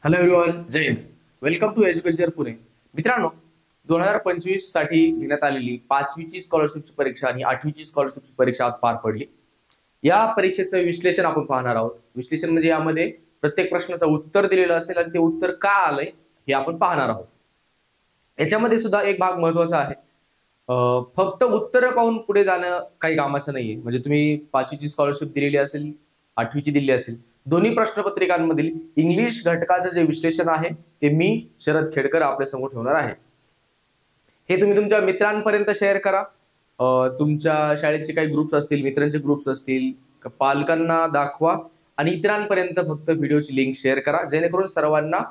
Hello everyone, जय हिंद. Welcome to Educulture Pune. मित्रांनो, 2025 साठी घेण्यात आलेली 5वीची स्कॉलरशिपची परीक्षा आणि 8वीची स्कॉलरशिपची परीक्षा आज पार पडली. या परीक्षेचं विश्लेषण आपण पाहणार आहोत. विश्लेषण म्हणजे यामध्ये प्रत्येक प्रश्नाचं उत्तर दिलेलं असेल आणि ते उत्तर का आलंय हे आपण पाहणार आहोत. याच्यामध्ये सुद्धा एक भाग महत्वाचा आहे. फक्त उत्तर पाहून पुढे जाणं काही कामाचं नाहीये. म्हणजे तुम्ही 5वीची स्कॉलरशिप दिलेली असेल, 8वीची दिली असेल, दोन्ही प्रश्नपत्रिकांमधील इंग्लिश घटकाचं जे विश्लेषण आहे ते मी शरद खेडकर आपल्या समोर ठेवणार आहे. हे तुम्ही तुमच्या मित्रांपर्यंत शेअर करा. तुमच्या शाळेचे काही ग्रुप्स असतील, मित्रांचे ग्रुप्स असतील, पालकांना दाखवा आणि इतरांपर्यंत फक्त व्हिडिओची लिंक शेअर करा, जेणेकरून सर्वांना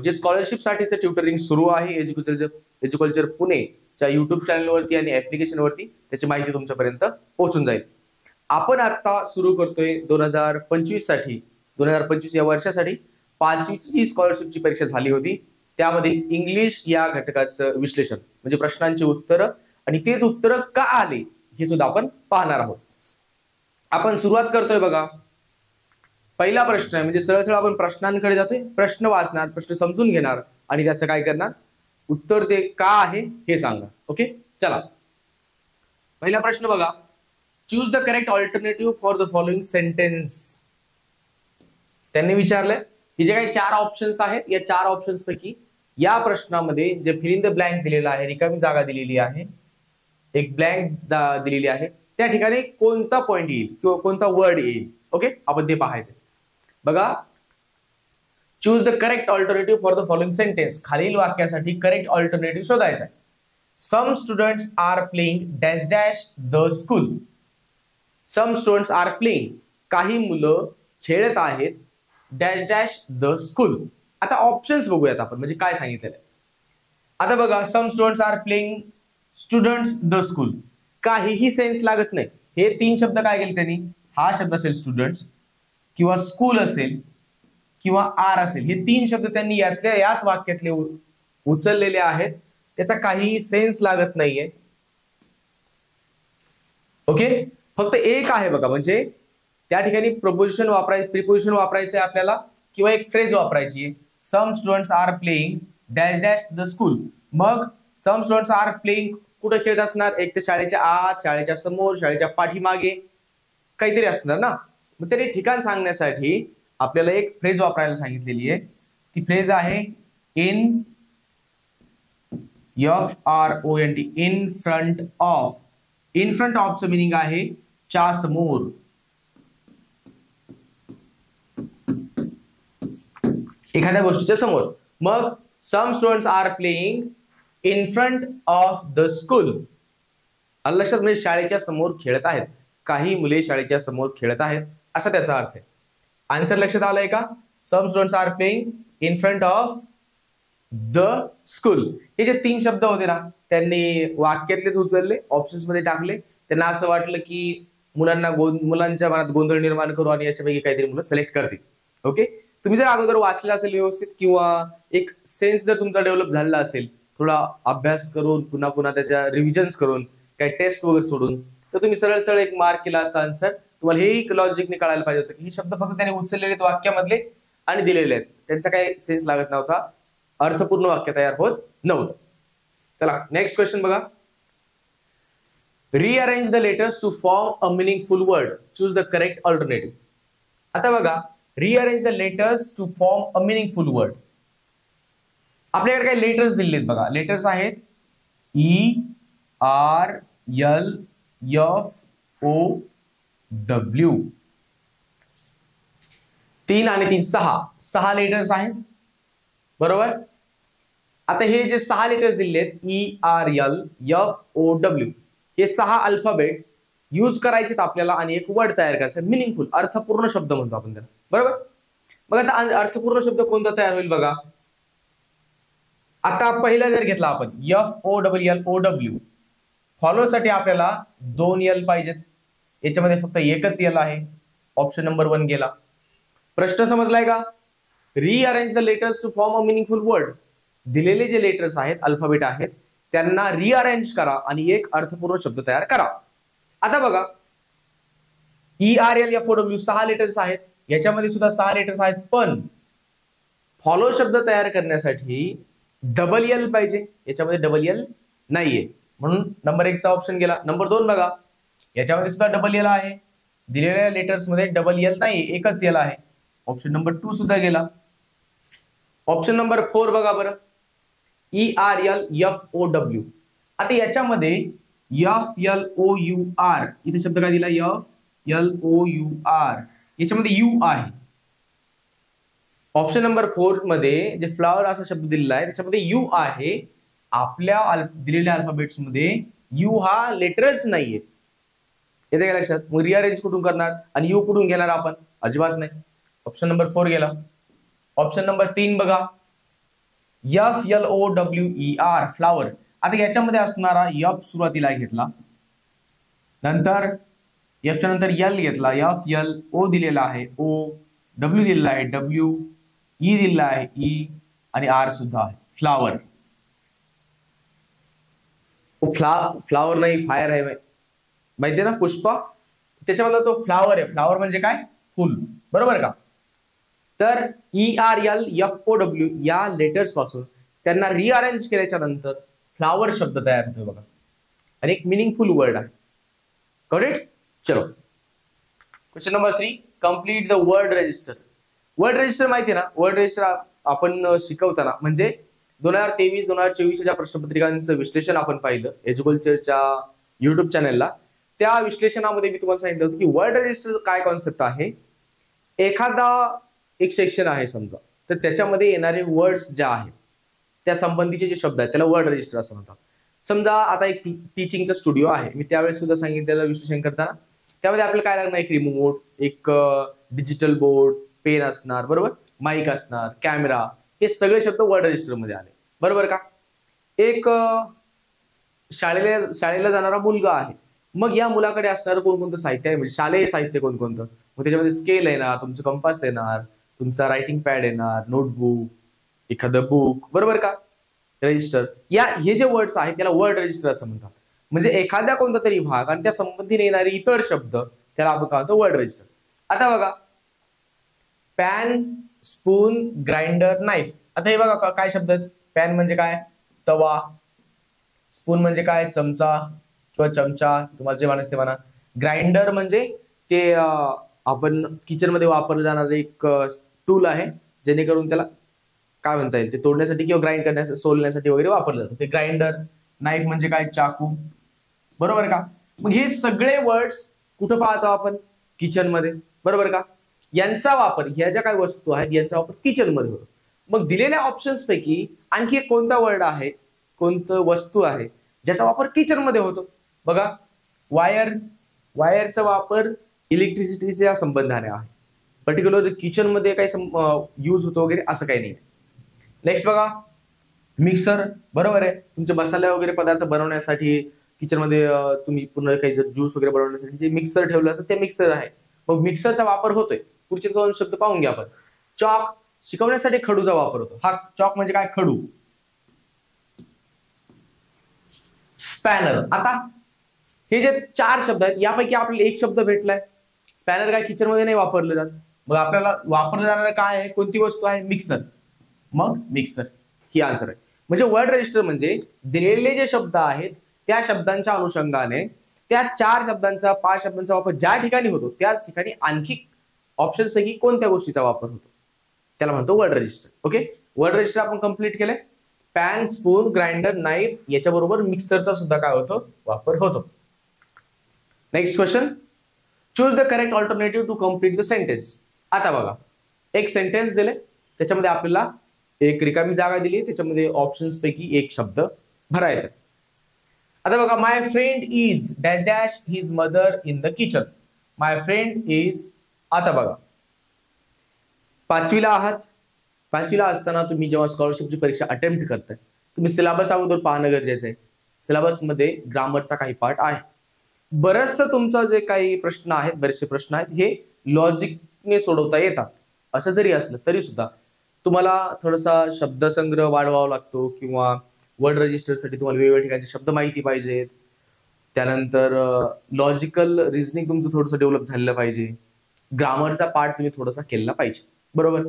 जे स्कॉलरशिप साठीचं ट्युटरिंग सुरू आहे एज्युकल्चर पुणेच्या युट्यूब चॅनलवरती आणि ऍप्लिकेशनवरती त्याची माहिती तुमच्यापर्यंत पोहोचून जाईल. आपण आता सुरू करतोय 2025 साठी. 2025 या वर्षासाठी 5वीची जी स्कॉलरशिपची परीक्षा झाली होती त्यामध्ये इंग्लिश या घटकाचं विश्लेषण म्हणजे प्रश्नांची उत्तरं आणि तेच उत्तरं का आले हे सुद्धा आपण पाहणार आहोत. आपण सुरुवात करतोय बघा. पहिला प्रश्न आहे, म्हणजे सरळ आपण प्रश्नांकडे जातोय. प्रश्न वाचणार, प्रश्न समजून घेणार आणि त्याचं काय करणार, उत्तर ते का आहे हे सांगा. ओके, चला पहिला प्रश्न बघा. Choose the correct alternative for the following sentence. त्यांनी विचारलंय की जे काही 4 ऑप्शन्स आहेत, या 4 ऑप्शन्स पैकी या प्रश्नामध्ये जे फिल इन द ब्लँक दिलेला आहे, रिकामी जागा दिलेली आहे, एक ब्लँक दिलेली आहे, त्या ठिकाणी कोणता पॉइंट येईल किंवा कोणता वर्ड येईल. ओके, आपण ते पाहायचं बघा. Choose the correct alternative for the following sentence. खालील वाक्यासाठी करेक्ट ऑल्टरनेटिव्ह शोधायचा आहे. Some students are playing dash dash the school. Some students are playing, काही मुलं खेळत आहेत, डॅश डॅश द स्कूल. आता ऑप्शन्स बघूयात आपण, म्हणजे काय सांगितलेलं आहे. आता बघा, some students are playing students the school, काहीही सेन्स लागत नाही. हे 3 शब्द काय केले त्यांनी, हा शब्द असेल स्टुडंट्स किंवा स्कूल असेल किंवा आर असेल, हे 3 शब्द त्यांनी याच वाक्यातले उचललेले आहेत. त्याचा काहीही सेन्स लागत नाहीये. ओके, फक्त एक आहे बघा, म्हणजे त्या ठिकाणी प्रिपोजिशन वापरायचं आहे आपल्याला किंवा एक फ्रेज वापरायची आहे. Some students are playing dash dash the school. मग सम स्टुडंट्स आर प्लेइंग कुठे खेळत असणार, एक तर शाळेच्या आत, शाळेच्या समोर, शाळेच्या पाठीमागे काहीतरी असणार ना. मग तरी ठिकाण सांगण्यासाठी आपल्याला एक फ्रेज वापरायला सांगितलेली आहे. ती फ्रेज आहे in FRONT, in front of. In front ऑफचं मिनिंग आहे च्या समोर. एखाद्या गोष्टीच्या समोर. मग some students are playing in front of the school. लक्षात, म्हणजे शाळेच्या समोर खेळत आहेत, काही मुले शाळेच्या समोर खेळत आहेत असा त्याचा अर्थ आहे. आन्सर लक्षात आलाय का? Some students are playing in front of the school. हे जे 3 शब्द होते ना, त्यांनी वाक्यातलेच उचलले, ऑप्शन्स मध्ये टाकले. त्यांना असं वाटलं की मुलांच्या मनात गोंधळ निर्माण करू आणि याच्यापैकी काहीतरी मुलं सिलेक्ट करतील. ओके, तुम्ही जर अगोदर वाचलं असेल व्यवस्थित किंवा एक सेन्स जर तुमचा डेव्हलप झाला असेल, थोडा अभ्यास करून पुन्हा पुन्हा त्याच्या रिव्हिजन्स करून, काही टेस्ट वगैरे सोडून, तर तुम्ही सरळ सरळ एक मार्क केला असता आन्सर. तुम्हाला हेही लॉजिकने कळायला पाहिजे होतं की हे शब्द फक्त त्याने उचललेले आहेत वाक्यामधले आणि दिलेले आहेत, त्यांचा काही सेन्स लागत नव्हता, अर्थपूर्ण वाक्य तयार होत नव्हतं. चला नेक्स्ट क्वेश्चन बघा. Rearrange the letters to form a meaningful word. Choose the correct alternative. आता बघा, rearrange the letters to form a meaningful word. आपल्याकडे काही लेटर्स दिलेले आहेत बघा. लेटर्स आहेत ERLFOW. 3 आणि 3 6 लेटर्स आहेत, बरोबर. आता हे जे 6 लेटर्स दिले आहेत ERLFOW, हे 6 अल्फाबेट्स यूज करायचे आपल्याला आणि एक वर्ड तयार करायचा, मिनिंगफुल, अर्थपूर्ण शब्द म्हणतो आपण त्याला, बरोबर. मग आता अर्थपूर्ण शब्द कोणता तयार होईल बघा. आता पहिला जर घेतला आपण FOLLOW, फॉलो साठी आपल्याला 2 L पाहिजेत, याच्यामध्ये फक्त एकच L आहे. ऑप्शन नंबर 1 गेला. प्रश्न समजलाय का? Rearrange the letters to form a meaningful word. दिलेले जे लेटर्स आहेत, अल्फाबेट आहेत, त्यांना रिअरेंज करा आणि एक अर्थपूर्ण शब्द तयार करा. आता बघा, ERLFOW 6 लेटर्स आहेत, याच्यामध्ये सुद्धा 6 लेटर्स आहेत, पण फॉलो शब्द तयार करण्यासाठी डबल एल पाहिजे, याच्यामध्ये डबल एल नाहीये, म्हणून नंबर 1 चा ऑप्शन गेला. नंबर 2 बघा, याच्यामध्ये सुद्धा डबल एल आहे, दिलेल्या लेटर्स मध्ये डबल एल नाही, एकच एल आहे. ऑप्शन नंबर 2 सुद्धा गेला. ऑप्शन नंबर 4 बघा बरं, ERLFOW. आता याच्यामध्ये FLOUR, इथे शब्द काय दिला, FLOUR, याच्यामध्ये यू आहे. ऑप्शन नंबर 4 मध्ये जे फ्लावर असा शब्द दिलेला आहे त्याच्यामध्ये यू आहे. आपल्या दिलेल्या अल्फाबेट्स मध्ये यू हा लेटरच नाहीये. येते का लक्षात? मग रिअरेंज कुठून करणार आणि यू कुठून घेणार आपण? अजिबात नाही. ऑप्शन नंबर 4 गेला. ऑप्शन नंबर 3 बघा, FLOWER, फ्लावर. आता याच्यामध्ये असणारा एफ सुरुवातीला घेतला, नंतर एफच्या नंतर एल घेतला, FLO दिलेला आहे, ओ, डब्ल्यू दिलेला आहे, डब्ल्यू, ई दिलेला आहे, ई, आणि आर सुद्धा आहे, फ्लावर. फ्लावर नाही, फायर आहे माहितीये ना, पुष्पा, त्याच्यामधला तो फ्लावर आहे. फ्लावर म्हणजे काय? फुल, बरोबर का? तर ERLFOW या लेटर्स पासून त्यांना रिअरेंज केल्याच्या नंतर फ्लावर शब्द तयार होतोय बघा, आणि एक मिनिंगफुल वर्ड आहे. करेक्ट? चलो, question number 3, complete the word register. Word register माहिती आहे ना, वर्ड रजिस्टर आपण शिकवताना म्हणजे 2023-2024 ज्या प्रश्नपत्रिकांचं विश्लेषण आपण पाहिलं एज्युकल्चरच्या युट्यूब चॅनलला, त्या विश्लेषणामध्ये मी तुम्हाला सांगितलं होतं की वर्ड रजिस्टर काय कॉन्सेप्ट आहे. एखादा एक सेक्शन आहे समजा, तर त्याच्यामध्ये येणारे वर्ड्स ज्या आहेत त्या संबंधीचे जे शब्द आहेत त्याला वर्ड रजिस्टर असं म्हणतात. समजा आता एक टीचिंगचा स्टुडिओ आहे, मी त्यावेळेस सुद्धा सांगितलेलं विश्लेषण करताना, त्यामध्ये आपल्याला काय लागणार, एक रिमोट, एक डिजिटल बोर्ड, पेन असणार, बरोबर, माईक असणार, कॅमेरा, हे सगळे शब्द वर्ड रजिस्टर मध्ये आले, बरोबर का? एक शाळेला जाणारा मुलगा आहे, मग या मुलाकडे असणारं कोणकोणतं साहित्य आहे, म्हणजे शालेय साहित्य कोणकोणतं, मग त्याच्यामध्ये स्केल येणार, तुमचं कंपास येणार, तुमचा रायटिंग पॅड येणार, नोटबुक, एखादं बुक, बरोबर का? रजिस्टर, हे जे वर्ड्स आहेत त्याला वर्ड रजिस्टर असं म्हणतात. म्हणजे एखाद्या कोणता तरी भाग आणि त्या संबंधीने येणारे इतर शब्द त्याला आपण काय म्हणतो, वर्ड रजिस्टर. आता बघा, पॅन, स्पून, ग्राइंडर, नाईफ. आता हे बघा काय शब्द आहेत. पॅन म्हणजे काय? तवा. स्पून म्हणजे काय? चमचा किंवा चमचा, तुम्हाला जे म्हणायचं ते म्हणा. ग्राइंडर म्हणजे ते आपण किचन मध्ये वापरलं जाणार एक टूल आहे, जेणेकरून त्याला काय म्हणता येईल, ते तोडण्यासाठी किंवा ग्राइंड करण्यासाठी, सोलण्यासाठी वगैरे वापरलं जातं ते ग्राइंडर. नाईफ म्हणजे काय? चाकू, बरोबर का? मग हे सगळे वर्ड्स कुठं पाहतो आपण? किचन मध्ये, बरोबर का? यांचा वापर, ह्या ज्या काही वस्तू आहेत यांचा वापर किचन मध्ये होतो. मग दिलेल्या ऑप्शन्स पैकी आणखी एक कोणता वर्ड आहे, कोणतं वस्तू आहे ज्याचा वापर किचन मध्ये होतो? बघा, वायर. वायरचा वापर इलेक्ट्रिसिटीच्या संबंधाने आहे, पर्टिक्युलर किचन मध्ये काही यूज होतो वगैरे असं काही नाही. नेक्स्ट बघा, मिक्सर, बरोबर आहे, तुमचे मसाले वगैरे पदार्थ बनवण्यासाठी किचन मध्ये तुम्ही पूर्ण काही जर ज्यूस वगैरे बनवण्यासाठी जे मिक्सर ठेवलं असतं ते मिक्सर आहे. मग मिक्सरचा वापर होतोय. पुढचे 2 शब्द पाहून घ्या आपण. चॉक, शिकवण्यासाठी खडूचा वापर होतो. हा चॉक म्हणजे काय? खडू. स्पॅनर. आता हे जे 4 शब्द आहेत यापैकी आपल्याला एक शब्द भेटलाय. स्पॅनर काय किचन मध्ये नाही वापरलं जात, मग आपल्याला वापरलं जाणार काय आहे, कोणती वस्तू आहे? मिक्सर. मग मिक्सर ही आन्सर आहे. म्हणजे वर्ड रजिस्टर म्हणजे दिलेले जे शब्द आहेत त्या शब्दांच्या अनुषंगाने त्या 4 शब्दांचा 5 शब्दांचा वापर ज्या ठिकाणी होतो त्याच ठिकाणी आणखी ऑप्शन्स पैकी कोणत्या गोष्टीचा वापर होतो त्याला म्हणतो word register. Okay, word register आपण कंप्लीट केले. पॅन, स्पून, ग्राइंडर, नाईफ याच्याबरोबर मिक्सरचा सुद्धा काय होतो? वापर होतो. Next question, choose the correct alternative to complete the sentence. आता बघा, एक सेंटेन्स दिले, त्याच्यामध्ये आपल्याला एक रिकामी जागा दिली, त्याच्यामध्ये ऑप्शन्स पैकी एक शब्द भरायचा. आता बघा, my friend is dash dash his mother in the kitchen. My friend is. आता बघा, 5वीला आहात. 5वीला असताना तुम्ही जेव्हा स्कॉलरशिपची परीक्षा अटेम्प्ट करताय, तुम्ही सिलेबस अगोदर पाहणं गरजेचं आहे. सिलेबस मध्ये ग्रामरचा काही पार्ट आहे. बरंचसं तुमचं जे काही प्रश्न आहेत, बरेचसे प्रश्न आहेत हे लॉजिकने सोडवता येतात. असं जरी असलं तरी सुद्धा तुम्हाला थोडासा शब्दसंग्रह वाढवावा लागतो, किंवा वर्ड रजिस्टरसाठी तुम्हाला वेगवेगळ्या ठिकाणचे शब्द माहिती पाहिजेत. त्यानंतर लॉजिकल रिझनिंग तुमचं थोडंसं डेव्हलप झालेलं पाहिजे. ग्रामरचा पार्ट तुम्ही थोडासा केला पाहिजे, बरोबर.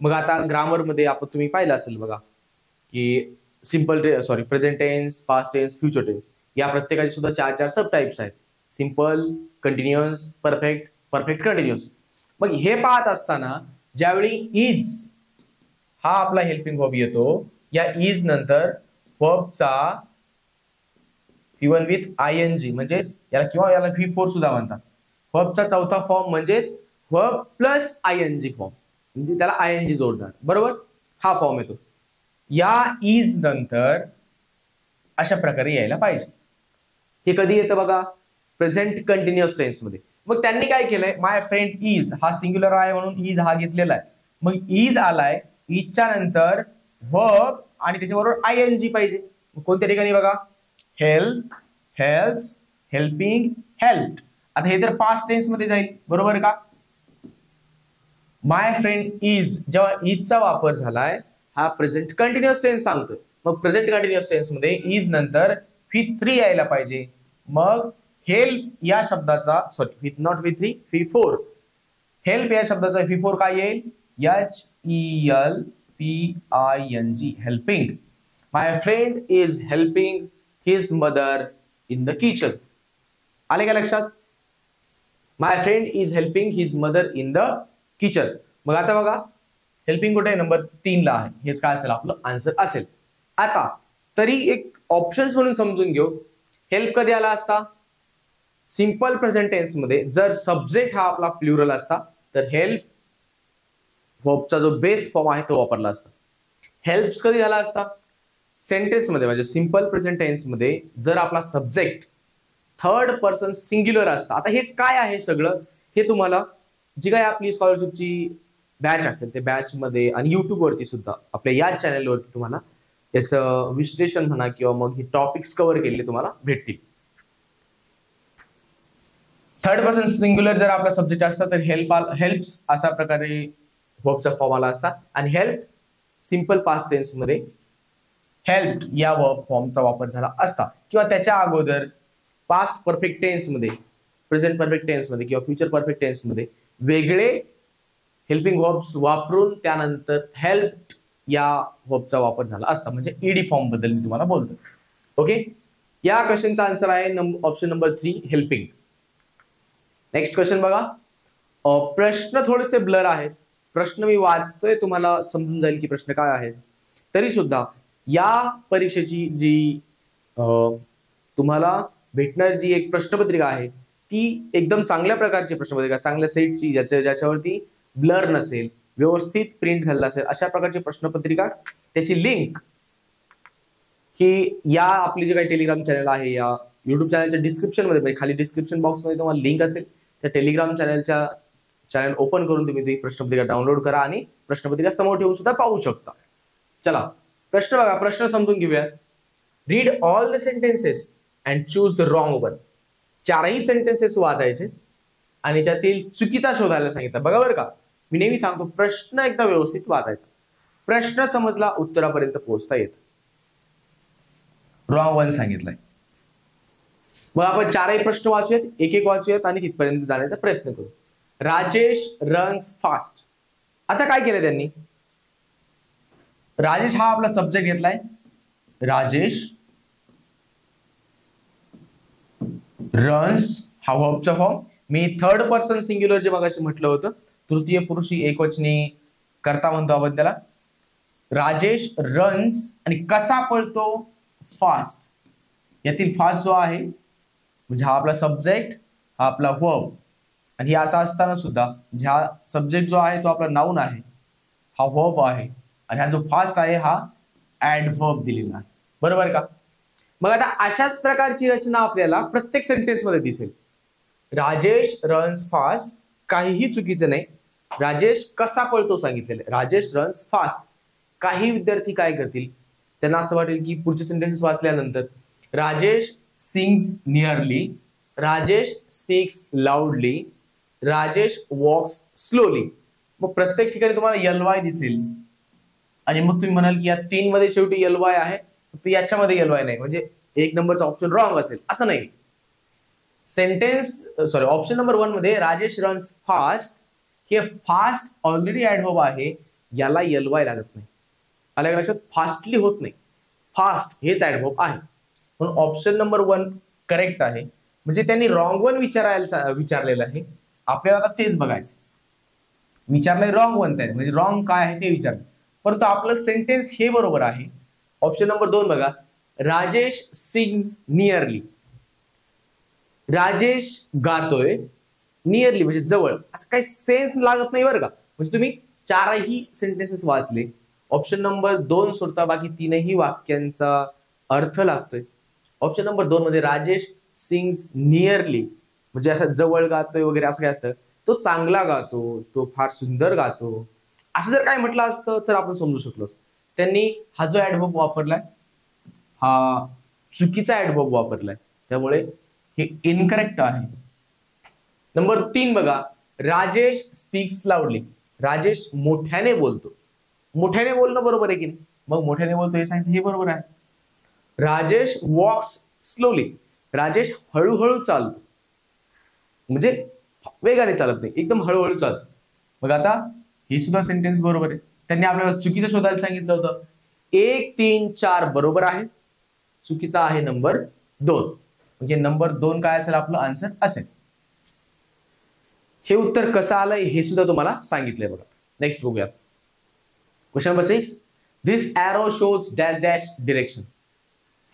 मग आता ग्रामर मध्ये आपण तुम्ही पाहिलं असेल बघा की present tense, past tense, future tense या प्रत्येकाचे सुद्धा 4 सब टाइप्स आहेत. Simple, continuous, perfect, perfect continuous. मग हे पाहत असताना ज्यावेळी इज हा आपला हेल्पिंग वर्ब येतो, या इज नंतर वर्बचा V1 विथ आयएनजी म्हणजेच याला किंवा याला V4 सुद्धा म्हणतात. वर्बचा चौथा फॉर्म म्हणजेच वर्ब प्लस आयएनजी फॉर्म, म्हणजे त्याला आयएनजी जोडणार, बरोबर, हा फॉर्म येतो. या इज नंतर अशा प्रकारे यायला पाहिजे. हे कधी येतं बघा, प्रेझेंट कंटिन्युअस टेन्स मध्ये. मग त्यांनी काय केलंय, माय फ्रेंड इज हा सिंग्युलर आहे म्हणून इज हा घेतलेला आहे. मग इज आलाय, इजच्या नंतर वर्ब आणि त्याच्याबरोबर आयएनजी पाहिजे. कोणत्या ठिकाणी बघा, हेल्प, हेल्प्स, हेल्पिंग, हेल्प. आता हे तर पास्ट टेन्स मध्ये जाईल, बरोबर का. माय फ्रेंड इज, जेव्हा इजचा वापर झालाय हा प्रेझेंट कंटिन्युअस टेन्स सांगतोय. मग प्रेझेंट कंटिन्युअस टेन्स मध्ये इज नंतर V3 यायला पाहिजे. मग हेल्प या शब्दाचा V3, V4. हेल्प या शब्दाचा V4 काय येईल, HELPING, helping. My friend is helping his mother in the kitchen. आले का लक्षात. My friend is helping his mother in the kitchen. मग आता बघा हेल्पिंग कुठे आहे, नंबर 3 ला आहे. हेच काय असेल आपलं आन्सर असेल. आता तरी एक ऑप्शन्स म्हणून समजून घेऊ. हेल्प कधी आला असता, सिंपल प्रेझेंट टेन्स मध्ये जर सब्जेक्ट हा आपला प्लुरल असता तर हेल्प वर्बचा जो बेस फॉर्म आहे तो वापरला असता. हेल्प्स कधी झाला असता, सेंटेन्स मध्ये म्हणजे सिंपल प्रेझेंट टेन्स मध्ये जर आपला सब्जेक्ट थर्ड पर्सन सिंग्युलर असता. आता हे काय आहे सगळं, हे तुम्हाला जी काय आपली स्कॉलरशिपची बॅच असेल ते बॅच मध्ये आणि युट्यूब वरती सुद्धा आपल्या या चॅनलवरती तुम्हाला याचं विश्लेषण म्हणा किंवा मग ही टॉपिक्स कव्हर केलेले तुम्हाला भेटतील. थर्ड पर्सन सिंग्युलर जर आपला सब्जेक्ट असता तर हेल्प्स अशा प्रकारे वर्बचा फॉर्म आला असता. आणि हेल्प सिंपल पास्ट टेन्स मध्ये हेल्प या वर्ब फॉर्मचा वापर झाला असता. किंवा त्याच्या अगोदर पास्ट परफेक्ट टेन्स मध्ये, प्रेझेंट परफेक्ट टेन्स मध्ये किंवा फ्युचर परफेक्ट टेन्स मध्ये वेगळे हेल्पिंग वर्ब्स वापरून त्यानंतर हेल्प या वर्बचा वापर झाला असता. म्हणजे ईडी फॉर्म बद्दल मी तुम्हाला बोलतो. ओके, या क्वेश्चनचा आन्सर आहे option number 3, helping. Next question बघा. प्रश्न थोडेसे ब्लर आहेत. प्रश्न मी वाचतोय, तुम्हाला समजून जाईल की प्रश्न काय आहेत. तरी सुद्धा या परीक्षेची जी तुम्हाला भेटणारी जी एक प्रश्नपत्रिका आहे ती एकदम चांगल्या प्रकारची प्रश्नपत्रिका, चांगल्या सेटची, ज्याच्यावरती ब्लर नसेल, व्यवस्थित प्रिंट झालेला असेल अशा प्रकारची प्रश्नपत्रिका. त्याची लिंक ही या आपली जे काही टेलिग्राम चॅनल आहे या युट्यूब चॅनलच्या डिस्क्रिप्शन मध्ये, खाली डिस्क्रिप्शन बॉक्स मध्ये तुम्हाला लिंक असेल. त्या टेलिग्राम चॅनल ओपन करून तुम्ही ती प्रश्नपत्रिका डाउनलोड करा आणि प्रश्नपत्रिका समोर ठेवून सुद्धा पाहू शकता. चला प्रश्न बघा, प्रश्न समजून घेऊया. Read all the sentences and choose the wrong one. 4ही सेंटेन्सेस वाचायचे आणि त्यातील चुकीचा शोधायला सांगितलं. बघा बरं का, मी नेहमी सांगतो प्रश्न एकदा व्यवस्थित वाचायचा. प्रश्न समजला उत्तरापर्यंत पोहोचता येतं. रॉंग वन सांगितलंय. मग आपण 4ही प्रश्न वाचूयात, एक वाचूयात आणि तिथपर्यंत जाण्याचा प्रयत्न करू. Rajesh runs fast. आता काय केलं त्यांनी, राजेश हा आपला सब्जेक्ट घेतलाय. राजेश रन्स हा वर्बचा फॉर्म. मी थर्ड पर्सन सिंग्युलर जे मगाशी म्हटलं होतं, तृतीय पुरुषी एकवचनी करता म्हणतो आपण त्याला. राजेश रन्स आणि कसा पळतो, फास्ट. यातील फास्ट जो आहे म्हणजे हा आपला सब्जेक्ट, हा आपला वर्ब. आणि हे असं असताना सुद्धा हा सब्जेक्ट जो आहे तो आपला नाउन आहे, हा वर्ब आहे आणि हा जो फास्ट आहे हा ऍडव्हर्ब दिलेला आहे. बरोबर का. मग आता अशाच प्रकारची रचना आपल्याला प्रत्येक सेंटेन्स मध्ये दिसेल. राजेश रन्स फास्ट, काहीही चुकीचं नाही. राजेश कसा पळतो सांगितलेलं आहे, राजेश रन्स फास्ट. काही विद्यार्थी काय करतील, त्यांना असं वाटेल की पुढचे सेंटेन्स वाचल्यानंतर Rajesh sings nearly, Rajesh speaks loudly, Rajesh walks slowly. मग प्रत्येक ठिकाणी तुम्हाला LY दिसेल आणि मग तुम्ही म्हणाल की या 3 मध्ये शेवटी LY आहे, फक्त याच्यामध्ये LY नाही, म्हणजे 1 नंबरचा ऑप्शन रॉंग असेल असं नाही. ऑप्शन नंबर 1 मध्ये राजेश रन्स फास्ट, हे फास्ट ऑलरेडी ऍडव्हर्ब आहे. याला एलवाय लागत नाही. आलं लक्षात? फास्टली होत नाही. फास्ट हेच ऍडव्हर्ब आहे. म्हणून ऑप्शन नंबर 1 करेक्ट आहे. म्हणजे त्यांनी रॉंग वन विचारलेलं आहे. आपल्याला आता तेच बघायचं. विचारलंय रॉंग वन त्याने, म्हणजे रॉंग काय आहे ते विचारलं. परंतु आपलं सेंटेन्स हे बरोबर आहे. ऑप्शन नंबर 2 बघा. Rajesh sings nearly. राजेश गातोय नियरली म्हणजे जवळ. असं काही सेन्स लागत नाही बरं का. म्हणजे तुम्ही 4ही सेंटेन्सेस वाचले, ऑप्शन नंबर 2 सोडता बाकी 3ही वाक्यांचा अर्थ लागतोय. ऑप्शन नंबर 2 मध्ये राजेश सिंग्स नियरली म्हणजे असं जवळ गातोय वगैरे असं काय असतं, तो चांगला गातो, तो फार सुंदर गातो, असं जर काय म्हटलं असतं तर आपण समजू शकलो असतो. त्यांनी हा जो ऍडव्हर्ब वापरलाय हा चुकीचा ऍडव्हर्ब वापरलाय, त्यामुळे हे इनकरेक्ट आहे. नंबर 3 बघा. Rajesh speaks loudly. राजेश मोठ्याने बोलतो. मोठ्याने बोलणं बरोबर आहे की नाही? मग मोठ्याने बोलतो हे सांगितलं, हे बरोबर आहे. Rajesh walks slowly. राजेश हळूहळू चालतो म्हणजे वेगाने चालत नाही, एकदम हळूहळू चालतो. मग आता हे सुद्धा सेंटेन्स बरोबर आहे. त्यांनी आपल्याला चुकीचं शोधायला सांगितलं होतं. 1, 3, 4 बरोबर आहे. चुकीचा आहे नंबर 2. म्हणजे नंबर 2 काय असेल आपलं आन्सर असेल. हे उत्तर कसं आलंय हे सुद्धा तुम्हाला सांगितलंय बघा. नेक्स्ट बघूया. Question number 6. This arrow shows dash dash direction.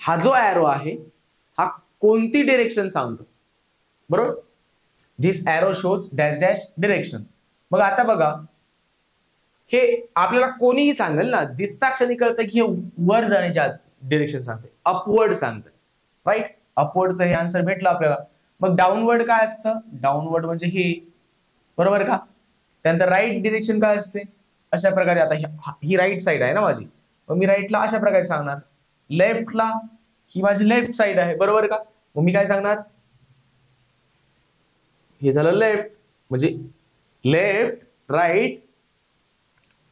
हा जो एरो आहे हा कोणती डिरेक्शन सांगतो? बरोबर. This arrow shows dash dash direction. मग आता बघा, हे आपल्याला कोणीही सांगेल ना, दिसता क्षणी कळतं की हे वर जाण्याच्या डिरेक्शन सांगते, अपवर्ड सांगते, राईट. अपवर्ड तर हे आन्सर भेटलं आपल्याला. मग डाऊनवर्ड काय असतं? डाऊनवर्ड म्हणजे हे, बरोबर का. त्यानंतर राईट डिरेक्शन काय असते? अशा प्रकारे. आता ही राईट साइड आहे ना माझी, मग मी राईटला अशा प्रकारे सांगणार. लेफ्टला ही माझी लेफ्ट साइड आहे, बरोबर का. मग मी काय सांगणार? हे झालं लेफ्ट, म्हणजे लेफ्ट, राईट,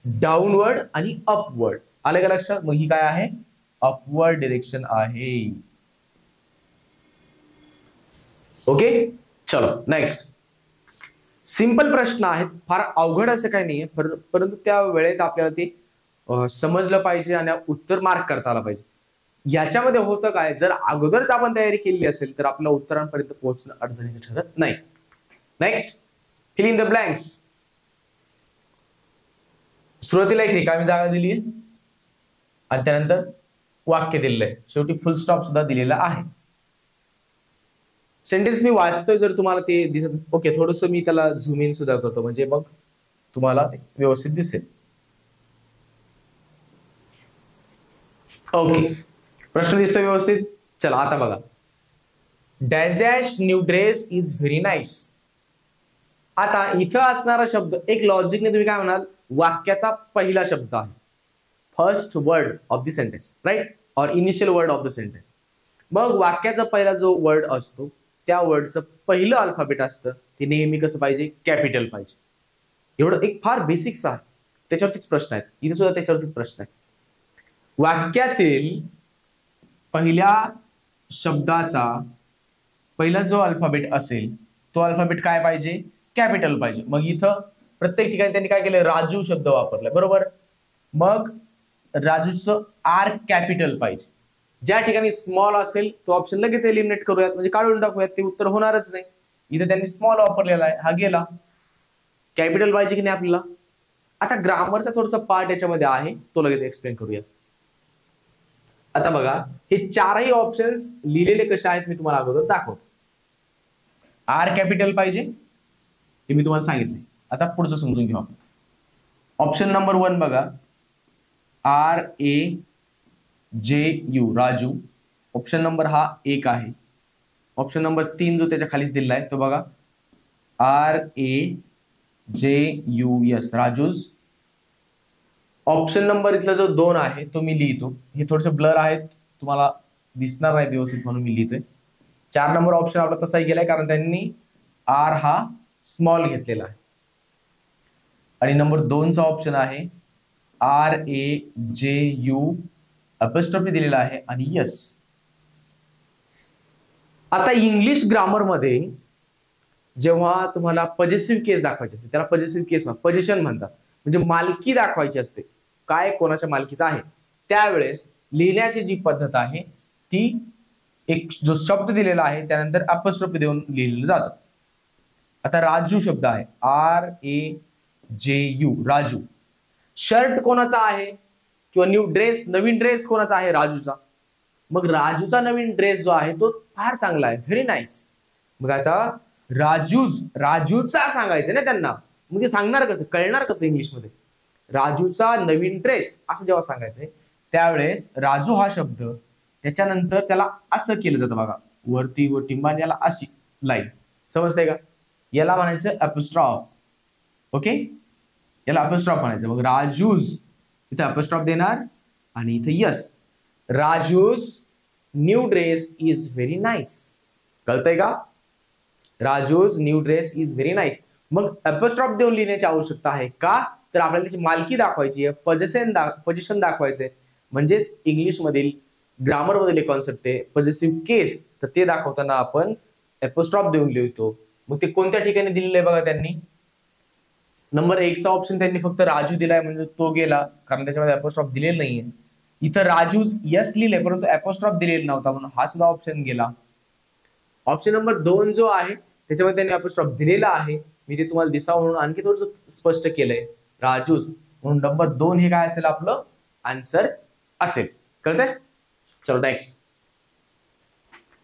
डाऊनवर्ड आणि अपवर्ड. आलं का लक्षात? मग ही काय आहे? अपवर्ड डिरेक्शन आहे. ओके, चलो नेक्स्ट. सिंपल प्रश्न आहेत, फार अवघड असं काही नाहीये, परंतु त्या वेळेत आपल्याला ते समजलं पाहिजे आणि उत्तर मार्क करता आलं पाहिजे. याच्यामध्ये होतं काय, जर अगोदरच आपण तयारी केलेली असेल तर आपल्या उत्तरांपर्यंत पोहोचणं अडचणीचं ठरत नाही. Next, fill in the blanks. सुरुवातीला एक रिकामी जागा दिली आहे आणि त्यानंतर वाक्य दिलेलं आहे, शेवटी फुल स्टॉप सुद्धा दिलेला आहे. सेंटेन्स मी वाचतोय, जर तुम्हाला ते दिसत, ओके, थोडस मी त्याला झूम इन सुद्धा करतो म्हणजे मग तुम्हाला व्यवस्थित दिसेल. ओके, प्रश्न दिसतोय व्यवस्थित. चला आता बघा. Dash dash new dress is very nice. आता इथं असणारा शब्द एक लॉजिकने तुम्ही काय म्हणाल, वाक्याचा पहिला शब्द आहे, first word of the sentence, right, और initial word of the sentence. मग वाक्याचा पहिला जो वर्ड असतो त्या वर्डचं पहिलं अल्फाबेट असतं ते नेहमी कसं पाहिजे? कॅपिटल पाहिजे. एवढं एक फार बेसिक्स आहे, त्याच्यावरतीच प्रश्न आहेत. इथे सुद्धा त्याच्यावरतीच प्रश्न आहे. वाक्यातील पहिल्या शब्दाचा पहिला जो अल्फाबेट असेल तो अल्फाबेट काय पाहिजे? कॅपिटल पाहिजे. मग इथं प्रत्येक ठिकाणी त्यांनी काय केलं? राजू शब्द वापरलाय, बरोबर. मग राजूचं आर कॅपिटल पाहिजे. ज्या ठिकाणी स्मॉल असेल तो ऑप्शन लगेच एलिमिनेट करूयात, म्हणजे काढून टाकूयात, ते उत्तर होणारच नाही. इथे त्यांनी स्मॉल वापरलेला आहे, हा गेला. कॅपिटल पाहिजे की नाही आपल्याला? आता ग्रामरचा थोडासा पार्ट याच्यामध्ये आहे, तो लगेच एक्सप्लेन करूयात. आता बघा, हे चारही ऑप्शन्स लिहिलेले कसे आहेत मी तुम्हाला अगोदर दाखवतो. आर कॅपिटल पाहिजे हे मी तुम्हाला सांगितले. आता पुढचं समजून घेऊ आपण. ऑप्शन नंबर 1 बघा, RAJU राजू. ऑप्शन नंबर हा 1 आहे. ऑप्शन नंबर 3 जो त्याच्या खालीच दिलेला आहे तो बघा, RAJUS राजूज. ऑप्शन नंबर इथला जो 2 आहे तो मी लिहितो, हे थोडेसे ब्लर आहेत, तुम्हाला दिसणार नाही व्यवस्थित म्हणून मी लिहितोय. 4 नंबर ऑप्शन आपला तसाही गेलाय कारण त्यांनी आर हा स्मॉल घेतलेला आहे. आणि नंबर 2चा ऑप्शन आहे RAJU अपॉस्ट्रोफी दिलेला आहे आणि यस. आता इंग्लिश ग्रामर मध्ये जेव्हा तुम्हाला पजेसिव्ह केस दाखवायचे असते त्याला पजेसिव्ह केस पोझिशन म्हणतात. म्हणजे मालकी दाखवायची असते, काय कोणाच्या मालकीचा आहे, त्यावेळेस लिहिण्याची जी पद्धत आहे ती एक जो शब्द दिलेला आहे त्यानंतर अपस्ट्रोफी देऊन लिहिलेलं जातं. आता राजू शब्द आहे, RAJU, राजू. शर्ट कोणाचा आहे किंवा नवीन ड्रेस कोणाचा आहे, राजूचा. मग राजूचा नवीन ड्रेस जो आहे तो फार चांगला आहे, व्हेरी नाईस. मग आता राजूचा सांगायचं ना त्यांना, म्हणजे सांगणार कसं, कळणार कसं इंग्लिशमध्ये. राजूचा नवीन ड्रेस असं जेव्हा सांगायचंय त्यावेळेस राजू हा शब्द त्याच्यानंतर त्याला असं केलं जातं बघा, वरती व टिंबाने याला अशी लाईन, समजतंय का. याला म्हणायचं अपस्ट्रॉफ. ओके, याला अपस्ट्रॉफ म्हणायचं. मग राजूज इथे अपस्ट्रॉफ देणार आणि इथे yes, Raju's new dress is very nice. कळतंय का, Raju's new dress is very nice. मग अपस्ट्रॉफ देऊन लिहिण्याची आवश्यकता आहे का, तर आपल्याला त्याची मालकी दाखवायची आहे, पोझिशन दाखवायचंय. म्हणजेच इंग्लिश मधील ग्रामर मधील कॉन्सेप्ट आहे पॉझेसिव्ह केस, तर ते दाखवताना आपण अपस्ट्रॉफ देऊन लिहितो. मग ते कोणत्या ठिकाणी दिलेलं आहे बघा, त्यांनी नंबर 1 चा ऑप्शन त्यांनी फक्त राजू दिलाय म्हणजे तो गेला, कारण त्याच्यामध्ये अपस्ट्रॉफ दिलेलं नाहीये. इथं राजू यस लिहिलंय परंतु अपस्ट्रॉफ दिलेला नव्हता म्हणून हा सुद्धा ऑप्शन गेला. ऑप्शन नंबर 2 जो आहे त्याच्यामध्ये त्यांनी अपस्ट्रॉफ दिलेला आहे, मी ते तुम्हाला दिसावं म्हणून आणखी थोडंसं स्पष्ट केलंय, राजूज म्हणून नंबर 2 हे काय असेल आपलं आन्सर असेल. कळतंय. चलो next,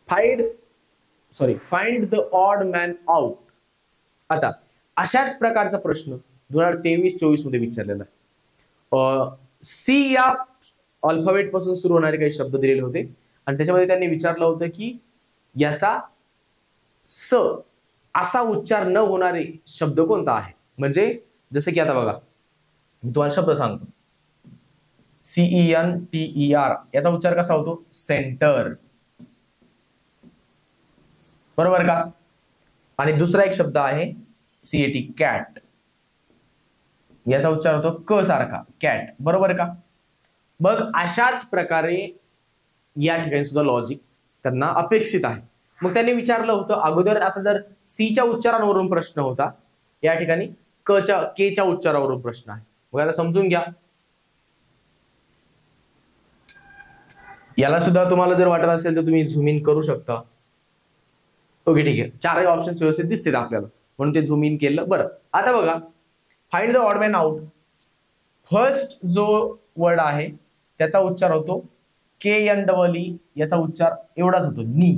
find the odd man out. आता अशाच प्रकारचा प्रश्न 2023-24 मध्ये विचारलेला आहे. सी या अल्फाबेट पासून सुरू होणारे काही शब्द दिलेले होते आणि त्याच्यामध्ये त्यांनी विचारलं होतं की याचा स असा उच्चार न होणारे शब्द कोणता आहे. म्हणजे जसं की आता बघा, मी तुम्हाला शब्द सांगतो, CENTER, याचा उच्चार कसा होतो, सेंटर, बरोबर का. आणि दुसरा एक शब्द आहे CAT, कॅट, याचा उच्चार होतो क सारखा, कॅट, बरोबर का. मग अशाच प्रकारे या ठिकाणी सुद्धा लॉजिक त्यांना अपेक्षित आहे. मग त्यांनी विचारलं होतं अगोदर, असं जर सीच्या उच्चारांवरून प्रश्न होता, या ठिकाणी केच्या उच्चारावरून प्रश्न आहे. मग आता समजून घ्या. याला सुद्धा तुम्हाला जर वाटत असेल तर तुम्ही झूम इन करू शकता. ओके, ठीक आहे, चारही ऑप्शन्स व्यवस्थित दिसतील आपल्याला म्हणून ते झूम इन केलं. बरं, आता बघा, find the odd man out. First जो वर्ड आहे त्याचा उच्चार होतो KNEE, याचा उच्चार एवढाच होतो, नी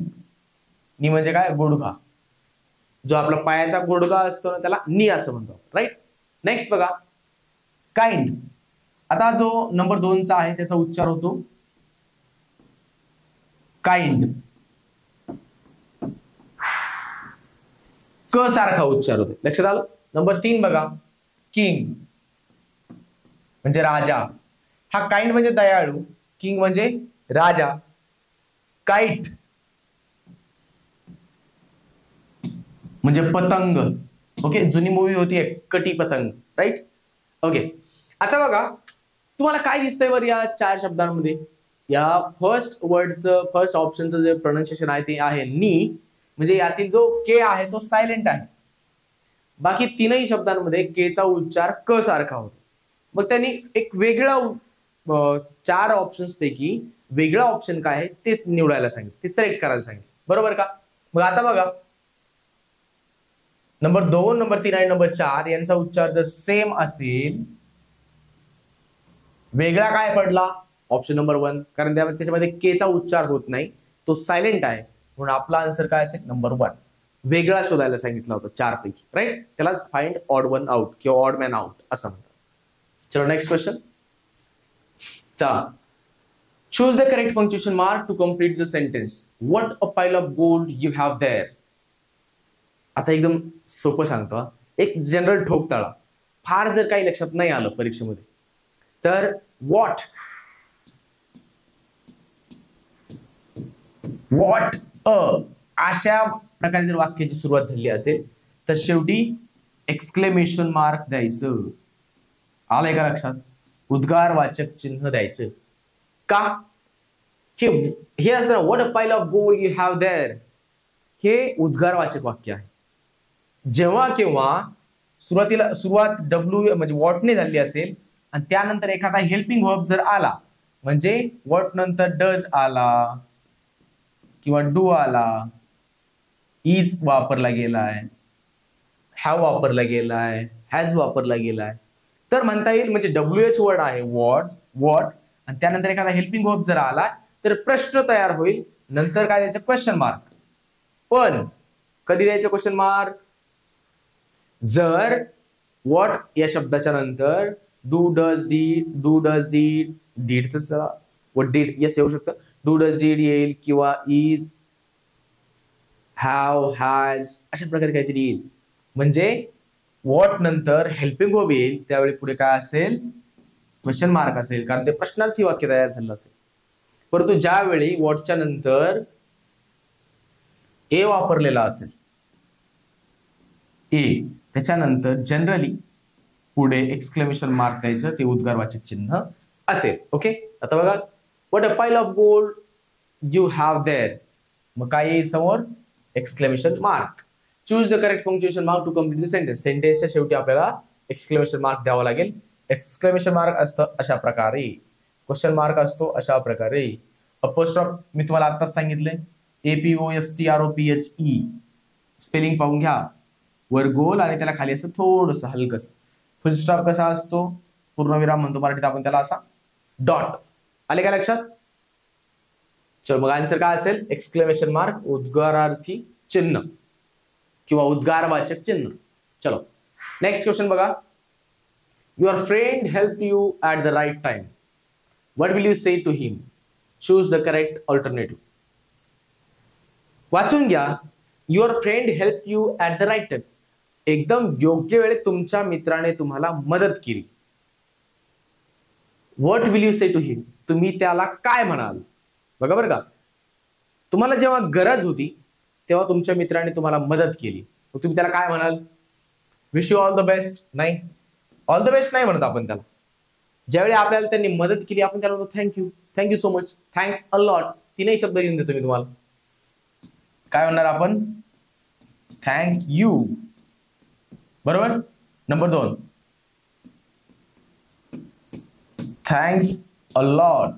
म्हणजे काय, गुडघा. जो आपला पायाचा गुडघा असतो ना त्याला नी असं म्हणतो, राईट. नेक्स्ट बघा, काइंड. आता जो नंबर 2 चा आहे त्याचा उच्चार होतो काइंड, क सारखा उच्चार होतो, लक्षात आलं. नंबर 3 बघा, किंग म्हणजे राजा. हा काइंड म्हणजे दयाळू, किंग म्हणजे राजा. काइट म्हणजे पतंग. ओके, जुनी मूवी होती कटी पतंग, राईट. ओके, आता बघा तुम्हाला काय दिसतंय बरं या 4 शब्दांमध्ये. या फर्स्ट ऑप्शनचं जे प्रोनाउन्सिएशन आहे ते आहे नी, म्हणजे यातील जो के आहे तो सायलेंट आहे. बाकी तीनही शब्दांमध्ये केचा उच्चार क सारखा होतो. मग त्यांनी एक वेगळा 4 ऑप्शन्स पैकी वेगळा ऑप्शन काय आहे तेच निवडायला सांगितलं, ते सिलेक्ट करायला सांगितलं, बरोबर का. मग आता बघा, नंबर 2, नंबर 3 आणि नंबर 4 यांचा उच्चार जर सेम असेल, वेगळा काय पडला, ऑप्शन नंबर 1, कारण त्याच्यामध्ये केचा उच्चार होत नाही, तो सायलेंट आहे, म्हणून आपला आन्सर काय असेल, नंबर 1. वेगळा शोधायला सांगितला होता 4 पैकी, राईट. त्यालाच फाइंड ऑड वन आउट किंवा ऑड मॅन आउट असं म्हणतात. चलो next question. Choose the correct punctuation mark to complete the sentence. What a pile of gold you have there. आता एकदम सोपं सांगतो, एक जनरल ठोकताळा. फार जर काही लक्षात नाही आलं परीक्षेमध्ये तर व्हॉट अशा प्रकारे जर वाक्याची सुरुवात झाली असेल तर शेवटी एक्सक्लेमेशन मार्क द्यायचं. आलंय का लक्षात. उद्गारवाचक चिन्ह द्यायचं. का हे असतं, what a pile of gold you have there, हे उद्गारवाचक वाक्य आहे. जेव्हा केव्हा सुरुवात डब्ल्यू म्हणजे वॉटने झाली असेल आणि त्यानंतर एखादा हेल्पिंग वर्ब जर आला, म्हणजे वॉट नंतर डज आला किंवा डू आला, इज वापरला गेलाय, हॅव वापरला गेलाय, हॅज वापरला गेलाय, तर म्हणता येईल म्हणजे WH वर्ड आहे वॉट आणि त्यानंतर एखादा हेल्पिंग वर्ब जर आला तर प्रश्न तयार होईल, नंतर काय द्यायचं क्वेश्चन मार्क. पण कधी द्यायचं क्वेश्चन मार्क? जर वॉट या शब्दाच्या नंतर डू डज डीड डीड तसा वॉट डीड यस येऊ शकतं, डू डज डीड येईल किंवा इज हॅव हॅज अशा प्रकारे काहीतरी येईल. म्हणजे वॉट नंतर हेल्पिंग वर्ब येईल त्यावेळी पुढे काय असेल? क्वेश्चन मार्क असेल, कारण ते प्रश्नार्थी वाक्य तयार झालं असेल. परंतु ज्यावेळी वॉटच्या नंतर ए वापरलेला असेल, ए त्याच्यानंतर जनरली पुढे एक्सक्लेमेशन मार्क द्यायचं, ते उद्गारवाचक चिन्ह असेल. ओके, आता बघा, what a pile of gold you have there, मग काय येईल समोर? Exclamation mark. Choose the correct punctuation mark to complete the sentence. सेंटेन्सच्या शेवटी आपल्याला एक्सक्लेमेशन मार्क द्यावा लागेल. एक्सक्लेमेशन मार्क असतं अशा प्रकारे, क्वेश्चन मार्क असतो अशा प्रकारे, अपोस्ट्रॉफ मी तुम्हाला आत्ताच सांगितलंय, APOSTROPHE स्पेलिंग पाहून घ्या, वर गोल आणि त्याला खाली असं थोडस हलकस. फुल स्टॉप कसा असतो? पूर्णविराम म्हणतो मराठीत आपण त्याला, असा डॉट. आले का लक्षात? चल मग आन्सर काय असेल? एक्सक्लेमेशन मार्क, उद्गारार्थी चिन्ह किंवा उद्गारवाचक चिन्ह. चलो नेक्स्ट क्वेश्चन बघा. Your friend help you at the right time. What will you say to him? Choose the correct alternative. वाचून घ्या. Your friend help you at the right time. एकदम योग्य वेळेत तुमच्या मित्राने तुम्हाला मदत केली. What will you say to him? तुम्ही त्याला काय म्हणाल? बघा बरं का, तुम्हाला जेव्हा गरज होती तेव्हा तुमच्या मित्राने तुम्हाला मदत केली, मग तुम्ही त्याला काय म्हणाल? Wish you all the best? नाही, ऑल द बेस्ट नाही म्हणत आपण त्याला. ज्यावेळी आपल्याला त्यांनी मदत केली आपण त्याला म्हणतो thank you so much, thanks a lot. तीनही शब्द लिहून देतो मी तुम्हाला. काय म्हणणार आपण? Thank you. बरोबर. Number 2, thanks a lot.